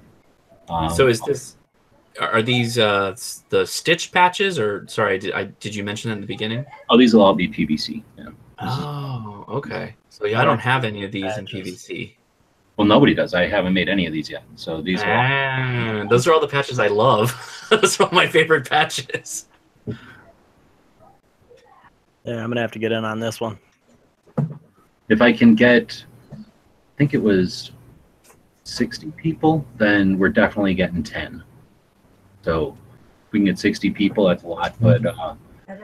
So are these the stitch patches, or sorry, did you mention that in the beginning? Oh, these will all be PVC. Yeah. Oh, okay. So yeah, I don't have any of these in PVC. Well, nobody does. I haven't made any of these yet. So these are those are all the patches I love. Those are all my favorite patches. Yeah, I'm gonna have to get in on this one. If I can get, I think it was 60 people, then we're definitely getting 10. So if we can get 60 people, that's a lot, but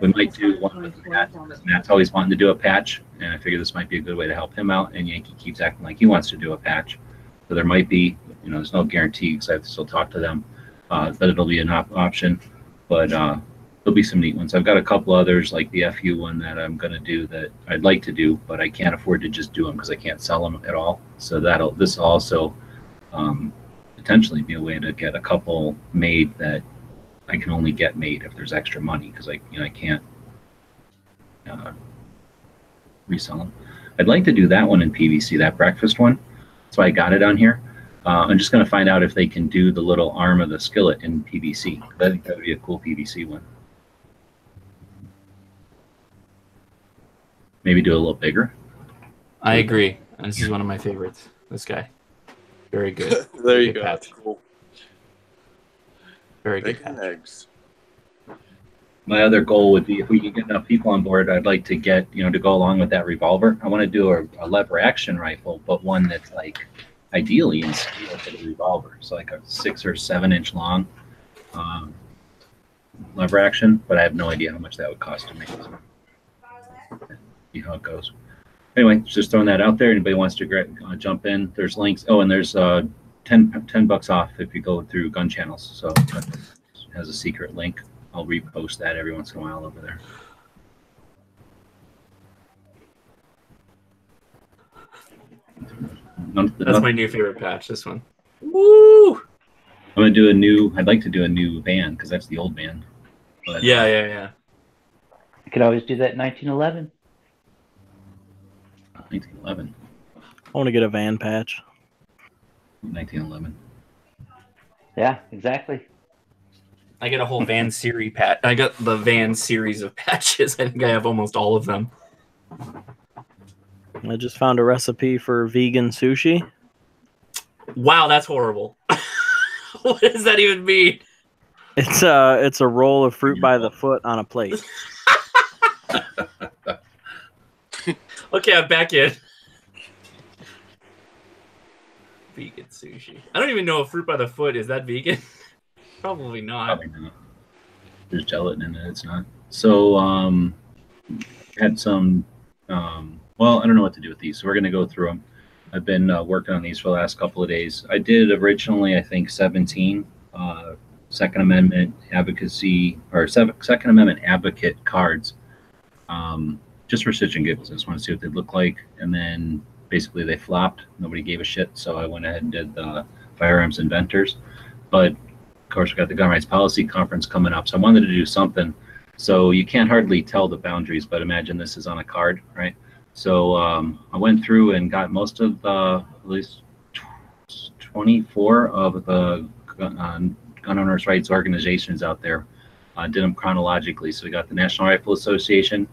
we might do one with Matt, because Matt's always wanting to do a patch, and I figure this might be a good way to help him out, and Yankee keeps acting like he wants to do a patch. So there might be, there's no guarantee because I have to still talk to them, that it'll be an option, but there'll be some neat ones. I've got a couple others, like the FU one that I'm going to do that I'd like to do, but I can't afford to just do them because I can't sell them at all. So this will also potentially be a way to get a couple made that I can only get made if there's extra money, because I can't resell them. I'd like to do that one in PVC, that breakfast one. So I got it on here. I'm just going to find out if they can do the little arm of the skillet in PVC. I think that would be a cool PVC one. Maybe do a little bigger. I agree. This is one of my favorites. This guy. Very good. There you go. That's cool. Very good. Bacon eggs. My other goal would be, if we can get enough people on board, I'd like to get, to go along with that revolver. I want to do a lever action rifle, but one that's like ideally in scale to the revolver. So like a 6 or 7 inch long lever action, but I have no idea how much that would cost to make. So see how it goes. Anyway, just throwing that out there. Anybody wants to jump in, there's links. Oh, and there's $10 off if you go through Gun Channels. So it has a secret link. I'll repost that every once in a while over there. That's my new favorite patch, this one. Woo! I'm going to do I'd like to do a new band, because that's the old band. But, yeah. You could always do that in 1911. 1911. I want to get a van patch. 1911. Yeah, exactly. I get a whole Van series patch. I got the Van series of patches. I think I have almost all of them. I just found a recipe for vegan sushi. Wow, that's horrible. What does that even mean? It's a roll of fruit by the foot on a plate. Okay, I'm back in. Vegan sushi. I don't even know if fruit by the foot is that vegan. Probably not. Probably not. There's gelatin in it. It's not. So had some. Well, I don't know what to do with these, so we're gonna go through them. I've been working on these for the last couple of days. I did originally, I think, 17 Second Amendment advocacy or Second Amendment advocate cards, just for shits and giggles. I just want to see what they look like, and then basically they flopped. Nobody gave a shit, so I went ahead and did the firearms inventors. But of course, we got the gun rights policy conference coming up, so I wanted to do something. So you can't hardly tell the boundaries, but imagine this is on a card, right? So I went through and got most of the, at least 24 of the gun owners' rights organizations out there. Did them chronologically. So we got the National Rifle Association.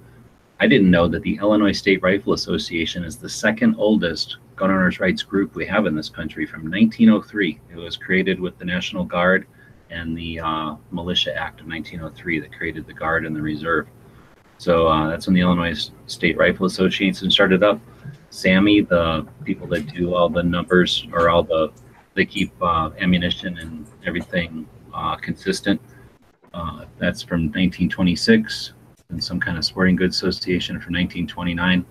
I didn't know that the Illinois State Rifle Association is the second oldest gun owners' rights group we have in this country, from 1903. It was created with the National Guard and the Militia Act of 1903 that created the Guard and the Reserve. So that's when the Illinois State Rifle Association started up. SAMI, the people that do all the numbers, or all the, they keep ammunition and everything consistent. That's from 1926, and some kind of sporting goods association from 1929.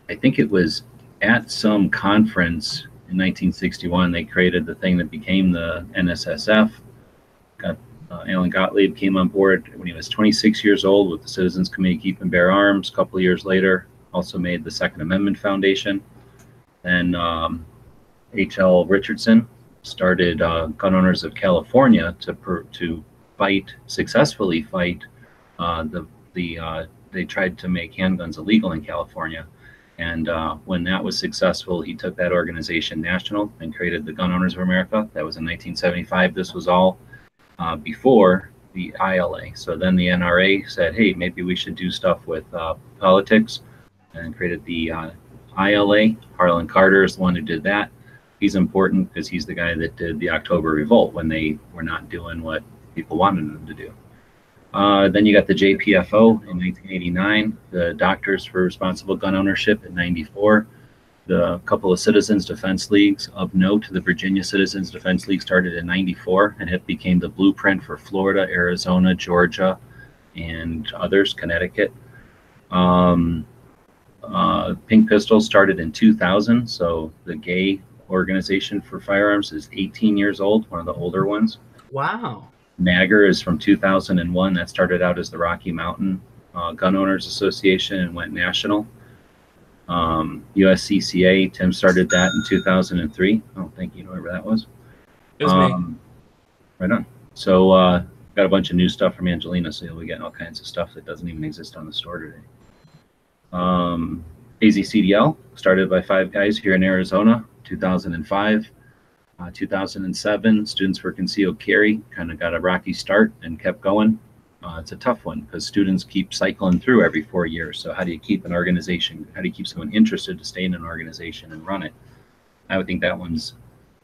I think it was at some conference in 1961 they created the thing that became the NSSF. Got Alan Gottlieb came on board when he was 26 years old with the Citizens Committee Keep and Bear Arms. A couple of years later, also made the Second Amendment Foundation. Then H.L. Richardson started Gun Owners of California to successfully fight they tried to make handguns illegal in California. And when that was successful, he took that organization national and created the Gun Owners of America. That was in 1975. This was all before the ILA. So then the NRA said, hey, maybe we should do stuff with politics, and created the ILA. Harlan Carter is the one who did that. He's important because he's the guy that did the October Revolt when they were not doing what people wanted them to do. Then you got the JPFO in 1989, the Doctors for Responsible Gun Ownership in 94, the couple of Citizens Defense Leagues of note. The Virginia Citizens Defense League started in 94, and it became the blueprint for Florida, Arizona, Georgia, and others, Connecticut. Pink Pistol started in 2000, so the gay organization for firearms is 18 years old, one of the older ones. Wow. NAGR is from 2001. That started out as the Rocky Mountain Gun Owners Association and went national. USCCA, Tim started that in 2003. I don't think you know where that was. It was me. Right on. So got a bunch of new stuff from Angelina, so you'll be getting all kinds of stuff that doesn't even exist on the store today. AZCDL, started by 5 guys here in Arizona, 2005. 2007, Students for Concealed Carry, kind of got a rocky start and kept going. It's a tough one because students keep cycling through every 4 years. So how do you keep an organization, how do you keep someone interested to stay in an organization and run it? I would think that one's,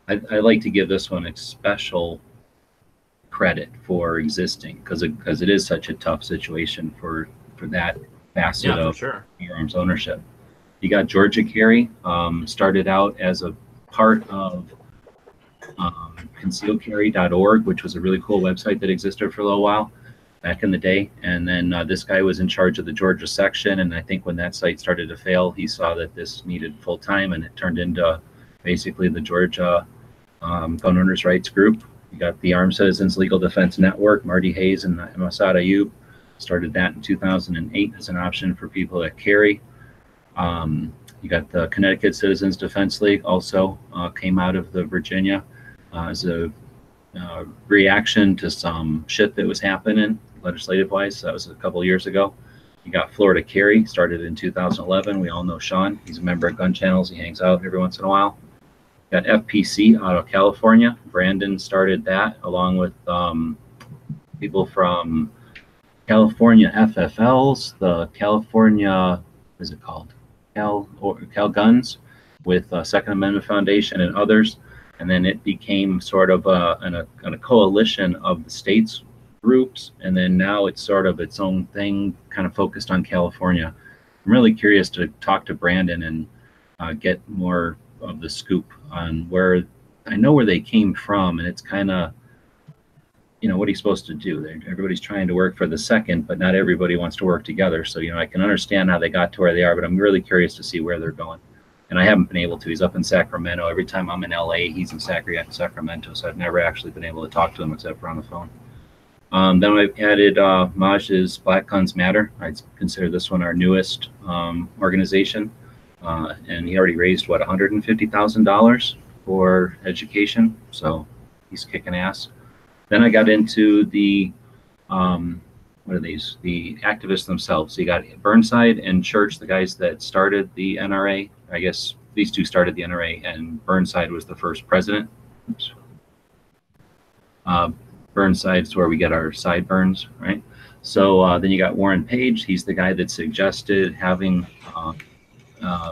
I like to give this one a special credit for existing because it is such a tough situation for that facet of firearms ownership. You got Georgia Carry, started out as a part of concealcarry.org, which was a really cool website that existed for a little while back in the day. And then this guy was in charge of the Georgia section. And I think when that site started to fail, he saw that this needed full time, and it turned into basically the Georgia Gun Owners' Rights Group. You got the Armed Citizens Legal Defense Network. Marty Hayes and Masad Ayub started that in 2008 as an option for people that carry. You got the Connecticut Citizens Defense League, also came out of the Virginia as a reaction to some shit that was happening legislative-wise. That was a couple of years ago. You got Florida Carry, started in 2011. We all know Sean. He's a member of Gun Channels. He hangs out every once in a while. Got FPC out of California. Brandon started that along with people from California FFLs, the California, what is it called? Cal Guns with Second Amendment Foundation and others. And then it became sort of a coalition of the states groups. And then now it's sort of its own thing, kind of focused on California. I'm really curious to talk to Brandon and get more of the scoop on where I know where they came from, and it's kind of, what are you supposed to do? Everybody's trying to work for the second, but not everybody wants to work together. So, I can understand how they got to where they are, but I'm really curious to see where they're going. And I haven't been able to. He's up in Sacramento. Every time I'm in LA, he's in Sacramento. So I've never actually been able to talk to him except for on the phone. Then I've added Maj's Black Guns Matter. I'd consider this one our newest organization. And he already raised, $150,000 for education. So he's kicking ass. Then I got into the, what are these? The activists themselves. So you got Burnside and Church, the guys that started the NRA. I guess these two started the NRA, and Burnside was the first president. Oops. Burnside's where we get our sideburns, right? So then you got Warren Page. He's the guy that suggested having an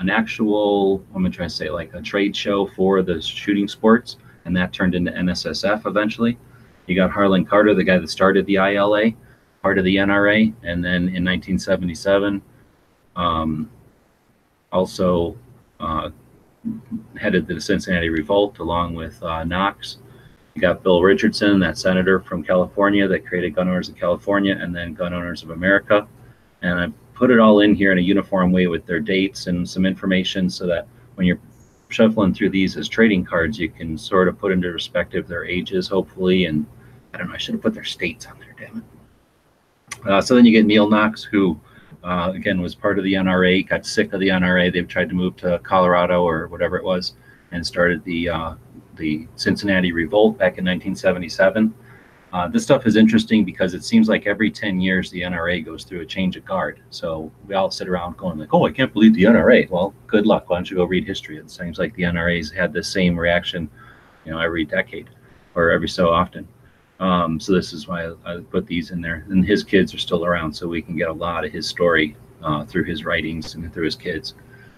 actual, I'm going to try to say like a trade show for the shooting sports, and that turned into NSSF eventually. You got Harlan Carter, the guy that started the ILA, part of the NRA, and then in 1977, also headed the Cincinnati Revolt along with Knox. You got Bill Richardson, that senator from California that created Gun Owners of California and then Gun Owners of America. And I put it all in here in a uniform way with their dates and some information so that when you're shuffling through these as trading cards, you can sort of put into perspective their ages, hopefully. And I don't know, I should have put their states on there, damn it. So then you get Neil Knox, who, again, was part of the NRA, got sick of the NRA. They've tried to move to Colorado or whatever it was and started the Cincinnati Revolt back in 1977. This stuff is interesting because it seems like every 10 years the NRA goes through a change of guard. So we all sit around going like, oh, I can't believe the NRA. Well, good luck. Why don't you go read history? It seems like the NRA's had the same reaction, every decade or every so often. So this is why I put these in there. And his kids are still around, so we can get a lot of his story through his writings and through his kids.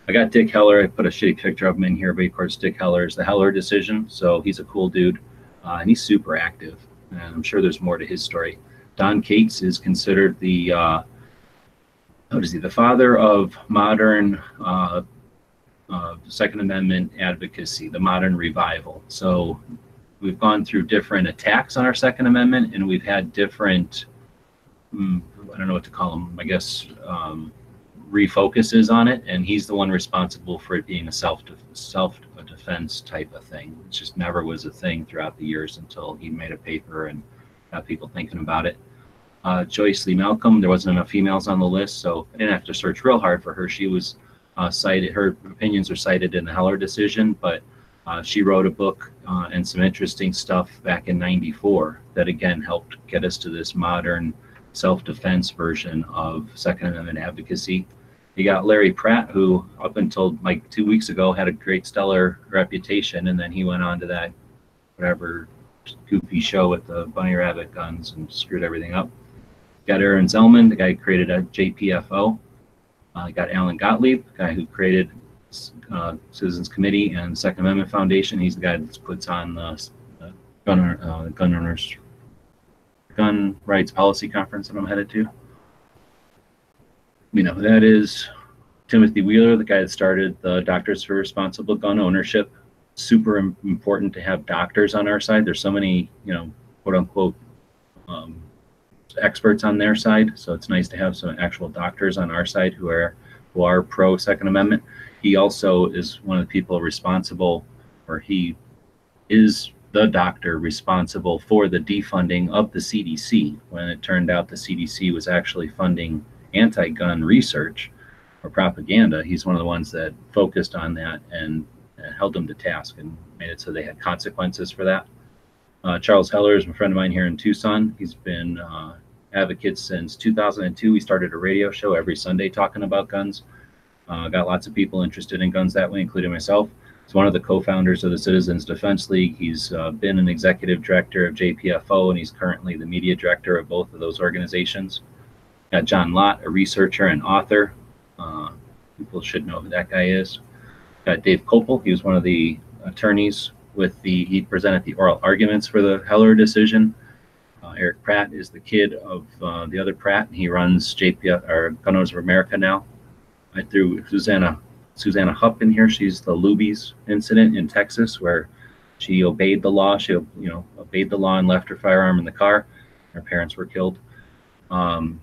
I got Dick Heller. I put a shitty picture of him in here, but of course Dick Heller is the Heller decision. So he's a cool dude, and he's super active. And I'm sure there's more to his story. Don Cates is considered the the father of modern Second Amendment advocacy, the modern revival. So we've gone through different attacks on our Second Amendment, and we've had different, I don't know what to call them, I guess, refocuses on it. And he's the one responsible for it being a self-defense type of thing. It just never was a thing throughout the years until he made a paper and got people thinking about it. Joyce Lee Malcolm, there wasn't enough females on the list, so I didn't have to search real hard for her. She was cited, her opinions are cited in the Heller decision, but she wrote a book and some interesting stuff back in '94 that again helped get us to this modern self-defense version of Second Amendment advocacy. You got Larry Pratt, who up until like 2 weeks ago had a great stellar reputation, and then he went on to that whatever goofy show with the bunny rabbit guns and screwed everything up. You got Aaron Zellman, the guy who created a JPFO. You got Alan Gottlieb, the guy who created Citizens Committee and Second Amendment Foundation. He's the guy that puts on the gun rights policy conference that I'm headed to. That is Timothy Wheeler, the guy that started the Doctors for Responsible Gun Ownership. Super important to have doctors on our side. There's so many, quote unquote, experts on their side. So it's nice to have some actual doctors on our side who are pro Second Amendment. He also is one of the people responsible, or he is the doctor responsible for the defunding of the CDC when it turned out the CDC was actually funding anti-gun research or propaganda. He's one of the ones that focused on that and held them to task and made it so they had consequences for that. Charles Heller is a friend of mine here in Tucson. He's been advocate since 2002. We started a radio show every Sunday talking about guns. Got lots of people interested in guns that way, including myself. He's one of the co-founders of the Citizens Defense League. He's been an executive director of JPFO, and he's currently the media director of both of those organizations. Got John Lott, a researcher and author. People should know who that guy is. Got Dave Kopel. He was one of the attorneys he presented the oral arguments for the Heller decision. Eric Pratt is the kid of the other Pratt. He runs JPF or Gun Owners of America now. I threw Susanna Hupp in here. She's the Lubies incident in Texas where she obeyed the law. She obeyed the law and left her firearm in the car. Her parents were killed.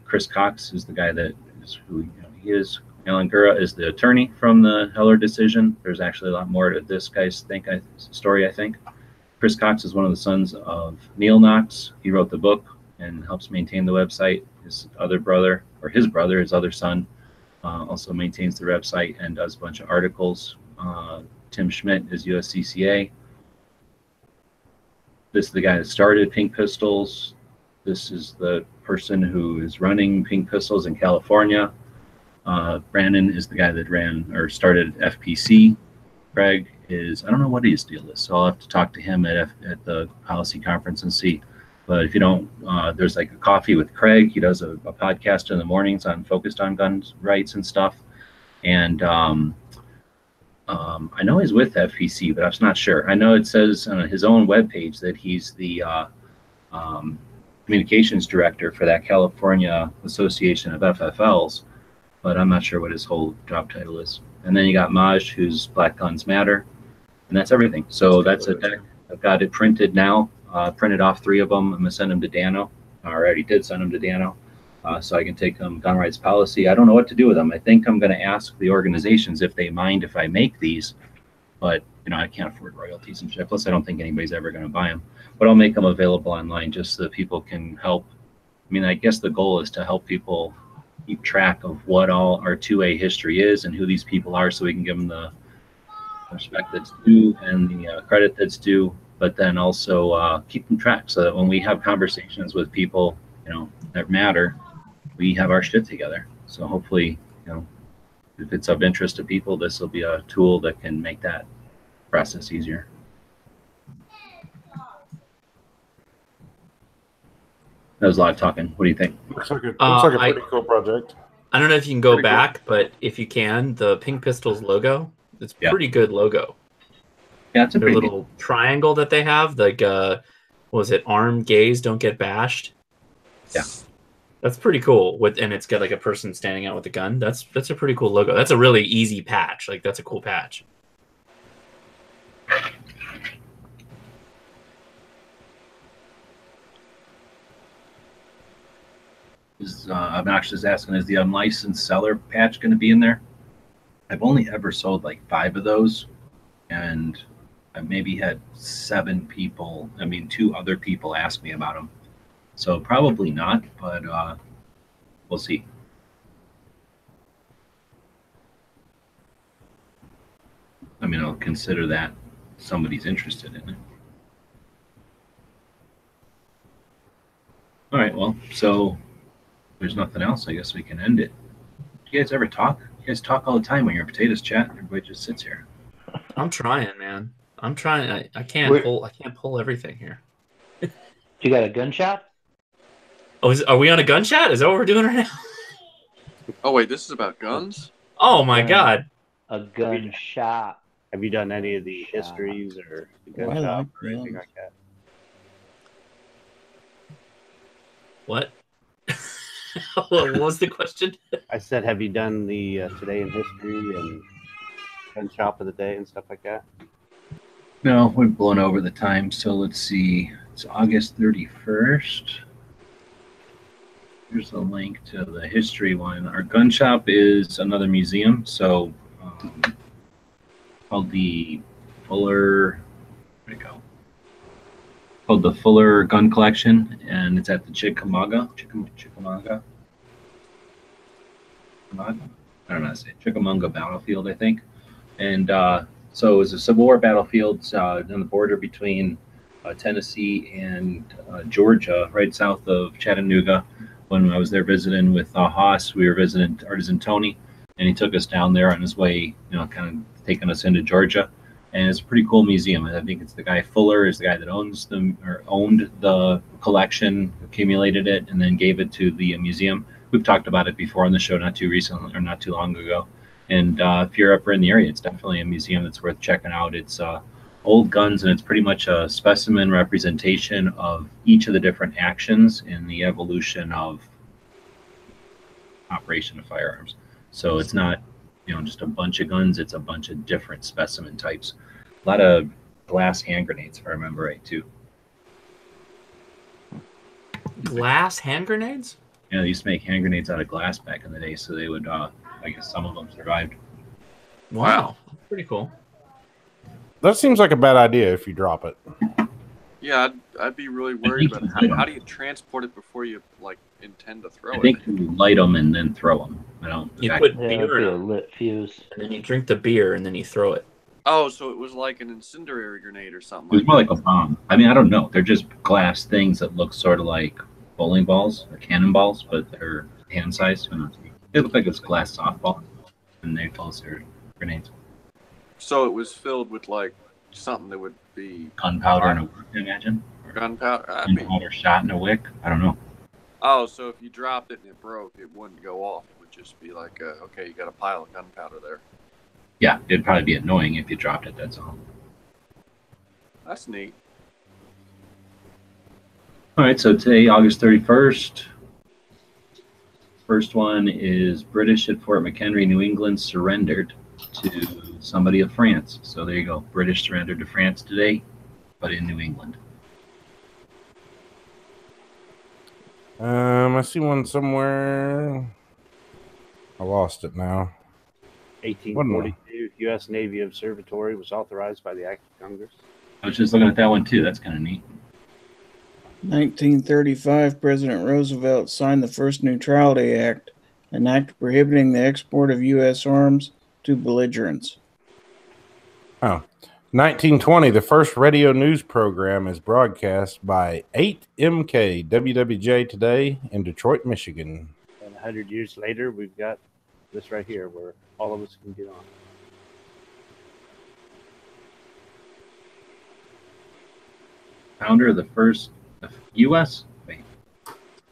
Chris Cox is the guy that is who he is. Alan Gura is the attorney from the Heller decision. There's actually a lot more to this guy's story, I think. Chris Cox is one of the sons of Neil Knox. He wrote the book and helps maintain the website. His other son, also maintains the website and does a bunch of articles. Tim Schmidt is USCCA. This is the guy that started Pink Pistols. This is the person who is running Pink Pistols in California. Brandon is the guy that started FPC. Craig is, I don't know what his deal is, so I'll have to talk to him at the policy conference and see. But if you don't, there's like a coffee with Craig. He does a podcast in the mornings focused on gun rights and stuff. And I know he's with FPC, but I'm not sure. I know it says on his own webpage that he's the communications director for that California Association of FFLs, but I'm not sure what his whole job title is. And then you got Maj, who's Black Guns Matter, and that's everything. So that's a deck. I've got it printed now. Printed off 3 of them. I'm gonna send them to Dano. I already did send them to Dano, so I can take them gun rights policy. I don't know what to do with them. I think I'm gonna ask the organizations if they mind if I make these, but I can't afford royalties and shit. Plus, I don't think anybody's ever gonna buy them. But I'll make them available online just so that people can help. I mean, I guess the goal is to help people keep track of what all our 2A history is and who these people are, so we can give them the respect that's due and the credit that's due, but then also keep them track so that when we have conversations with people, that matter, we have our shit together. So hopefully, if it's of interest to people, this will be a tool that can make that process easier. That was a lot of talking. What do you think? Looks like a pretty cool project. I don't know if you can go back, but if you can, the Pink Pistols logo, it's pretty good logo. Yeah, it's a pretty little triangle that they have, like what was it, arm gaze, don't get bashed. Yeah. That's pretty cool. And it's got like a person standing out with a gun. That's a pretty cool logo. That's a really easy patch. Like that's a cool patch. Obnoxious asking, is the unlicensed seller patch going to be in there? I've only ever sold like 5 of those, and I maybe had 2 other people ask me about them. So probably not, but we'll see. I mean, I'll consider that somebody's interested in it. All right, well, so there's nothing else. I guess we can end it. Do you guys ever talk? You guys talk all the time when you're potatoes chat. Everybody just sits here. I'm trying, man. I'm trying. I can't pull everything here. You got a gun shop? Oh, are we on a gun chat? Is that what we're doing right now? Oh wait, this is about guns? Oh my god. A gun shop. Have you done any of the histories or the gun shop or anything like that? What? What was the question? I said, have you done the Today in History and gun shop of the day and stuff like that? No, we've blown over the time. So let's see. It's August 31st. Here's the link to the history one. Our gun shop is another museum. So called the Fuller. Where'd it go? Called the Fuller Gun Collection, and it's at the Chickmauga. Chickmauga. I don't know how to say it. Chickmauga battlefield, I think. And so it was a Civil War battlefield on the border between Tennessee and Georgia, right south of Chattanooga. When I was there visiting with Haas, we were visiting Artisan Tony, and he took us down there on his way, kind of taking us into Georgia. And it's a pretty cool museum. I think it's the guy Fuller is the guy that owned the collection, accumulated it, and then gave it to the museum. We've talked about it before on the show, not too long ago. And if you're ever in the area, it's definitely a museum that's worth checking out. It's old guns, and it's pretty much a specimen representation of each of the different actions in the evolution of operation of firearms. So it's not, just a bunch of guns, it's a bunch of different specimen types. A lot of glass hand grenades, if I remember right, too. Glass hand grenades? Yeah, they used to make hand grenades out of glass back in the day, so they would, I guess some of them survived. Wow. Pretty cool. That seems like a bad idea if you drop it. Yeah, I'd be really worried about it. How do you transport it before you intend to throw it? I think you light them and then throw them. You put Yeah, beer be in a them, lit fuse. and then you drink the beer, and then you throw it. Oh, so it was like an incendiary grenade or something. It was more like a bomb. I mean, I don't know. They're just glass things that look sort of like bowling balls or cannonballs, but they're hand sized. It looked like it's glass softball, and they also are grenades. So it was filled with something that would be Gunpowder in a wick, I imagine. gunpowder. Gunpowder shot in a wick. I don't know. Oh, so if you dropped it and it broke, it wouldn't go off. It would just be like, okay, you got a pile of gunpowder there. Yeah, it'd probably be annoying if you dropped it, that's all. That's neat. All right, so today, August 31st. First one is British at Fort McHenry, New England, surrendered to somebody of France. So there you go. British surrendered to France today, but in New England. I see one somewhere. I lost it now. 1842 U.S. Navy Observatory was authorized by the Act of Congress. I was just looking at that one too. That's kind of neat. 1935, President Roosevelt signed the first Neutrality Act, an act prohibiting the export of U.S. arms to belligerents. Oh. 1920, the first radio news program is broadcast by 8MK WWJ Today in Detroit, Michigan. And 100 years later, we've got this right here where all of us can get on. Founder of the first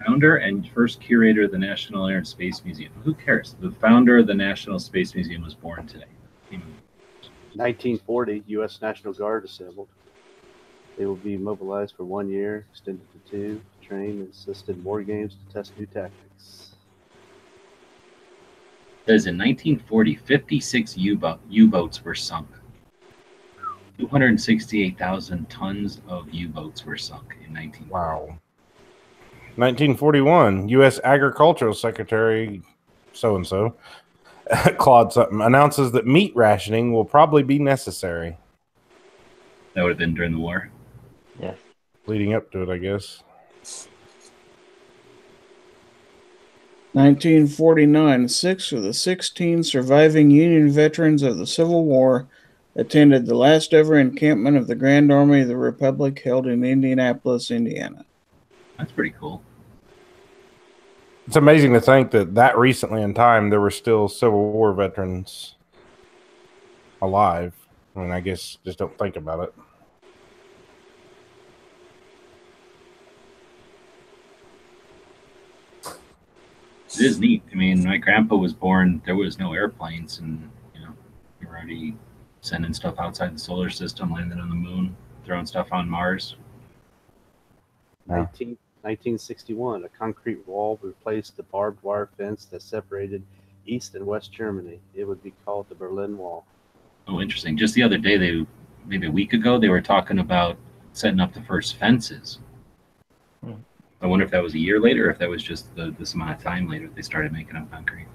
founder and first curator of the National Air and Space Museum. Who cares? The founder of the National Space Museum was born today. 1940, U.S. National Guard assembled. They will be mobilized for 1 year, extended to 2, to train and assist in war games to test new tactics. It says in 1940, 56 U-boats were sunk. 268,000 tons of U-boats were sunk in 1940. Wow. 1941, U.S. Agricultural Secretary so-and-so, Claude something, announces that meat rationing will probably be necessary. That would have been during the war? Yes. Leading up to it, I guess. 1949, 6 of the 16 surviving Union veterans of the Civil War attended the last ever encampment of the Grand Army of the Republic held in Indianapolis, Indiana. That's pretty cool. It's amazing to think that recently in time there were still Civil War veterans alive. I mean, I guess just don't think about it. It is neat. I mean, my grandpa was born, there was no airplanes, and, we were already sending stuff outside the solar system, landing on the moon, throwing stuff on Mars. 1961, a concrete wall replaced the barbed wire fence that separated East and West Germany. It would be called the Berlin Wall. Oh, interesting. Just the other day, maybe a week ago, they were talking about setting up the first fences. I wonder if that was a year later, or if that was just this amount of time later they started making up concrete.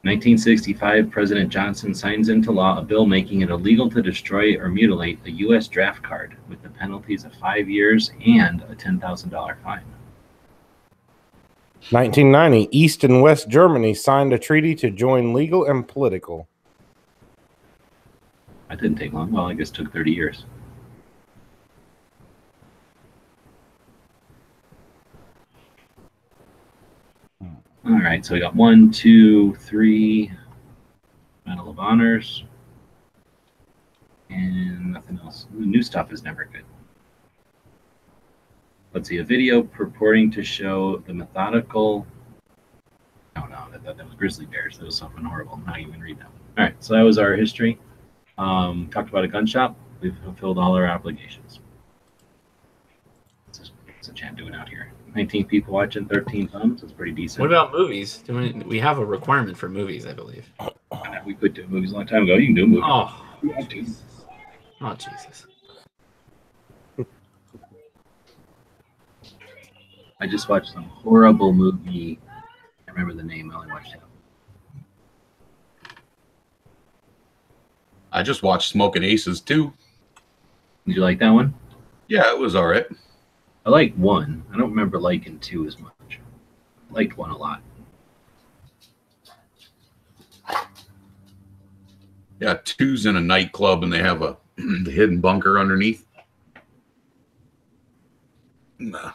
1965, President Johnson signs into law a bill making it illegal to destroy or mutilate a U.S. draft card with the penalties of 5 years and a $10,000 fine. 1990, East and West Germany signed a treaty to join legal and political. That didn't take long. Well, I guess it took 30 years. All right, so we got 1, 2, 3 Medal of Honors, and nothing else. The new stuff is never good. Let's see, a video purporting to show the methodical. No, that was grizzly bears. That was something horrible. Not even read that. All right, so that was our history. Talked about a gun shop. We've fulfilled all our obligations. What's the chat doing out here? 19 people watching, 13 thumbs. That's pretty decent. What about movies? We have a requirement for movies, I believe. We could do movies a long time ago. You can do movies. Oh, Jesus. Oh, Jesus. I just watched some horrible movie. I remember the name. I only watched it. I just watched Smoking Aces too. Did you like that one? Yeah, it was all right. I liked 1. I don't remember liking 2 as much. I liked 1 a lot. Yeah, 2's in a nightclub and they have a the hidden bunker underneath. Nah.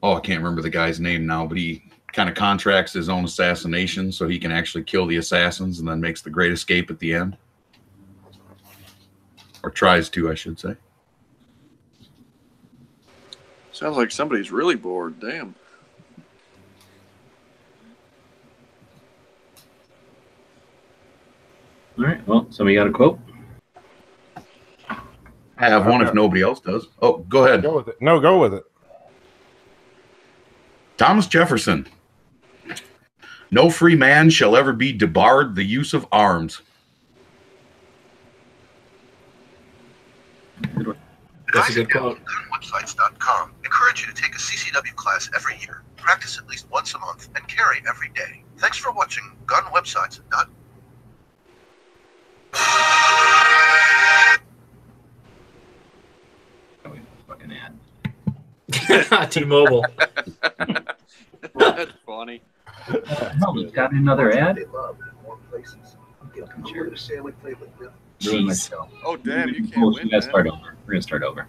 Oh, I can't remember the guy's name now, but he kind of contracts his own assassination so he can actually kill the assassins and then makes the great escape at the end. Or tries to, I should say. Sounds like somebody's really bored. Damn. All right. Well, somebody got a quote? I have one if nobody else does. Oh, go ahead. Go with it. No, go with it. Thomas Jefferson. No free man shall ever be debarred the use of arms. That's a good quote. Gunwebsites.com encourage you to take a CCW class every year, practice at least once a month, and carry every day. Thanks for watching Gunwebsites.com. Fucking ad. T-Mobile. That's funny. He's got another ad? Get to sail it, play with them. Ruin my show. Oh, damn, you can't win, We gotta start man. over. We're gonna start over.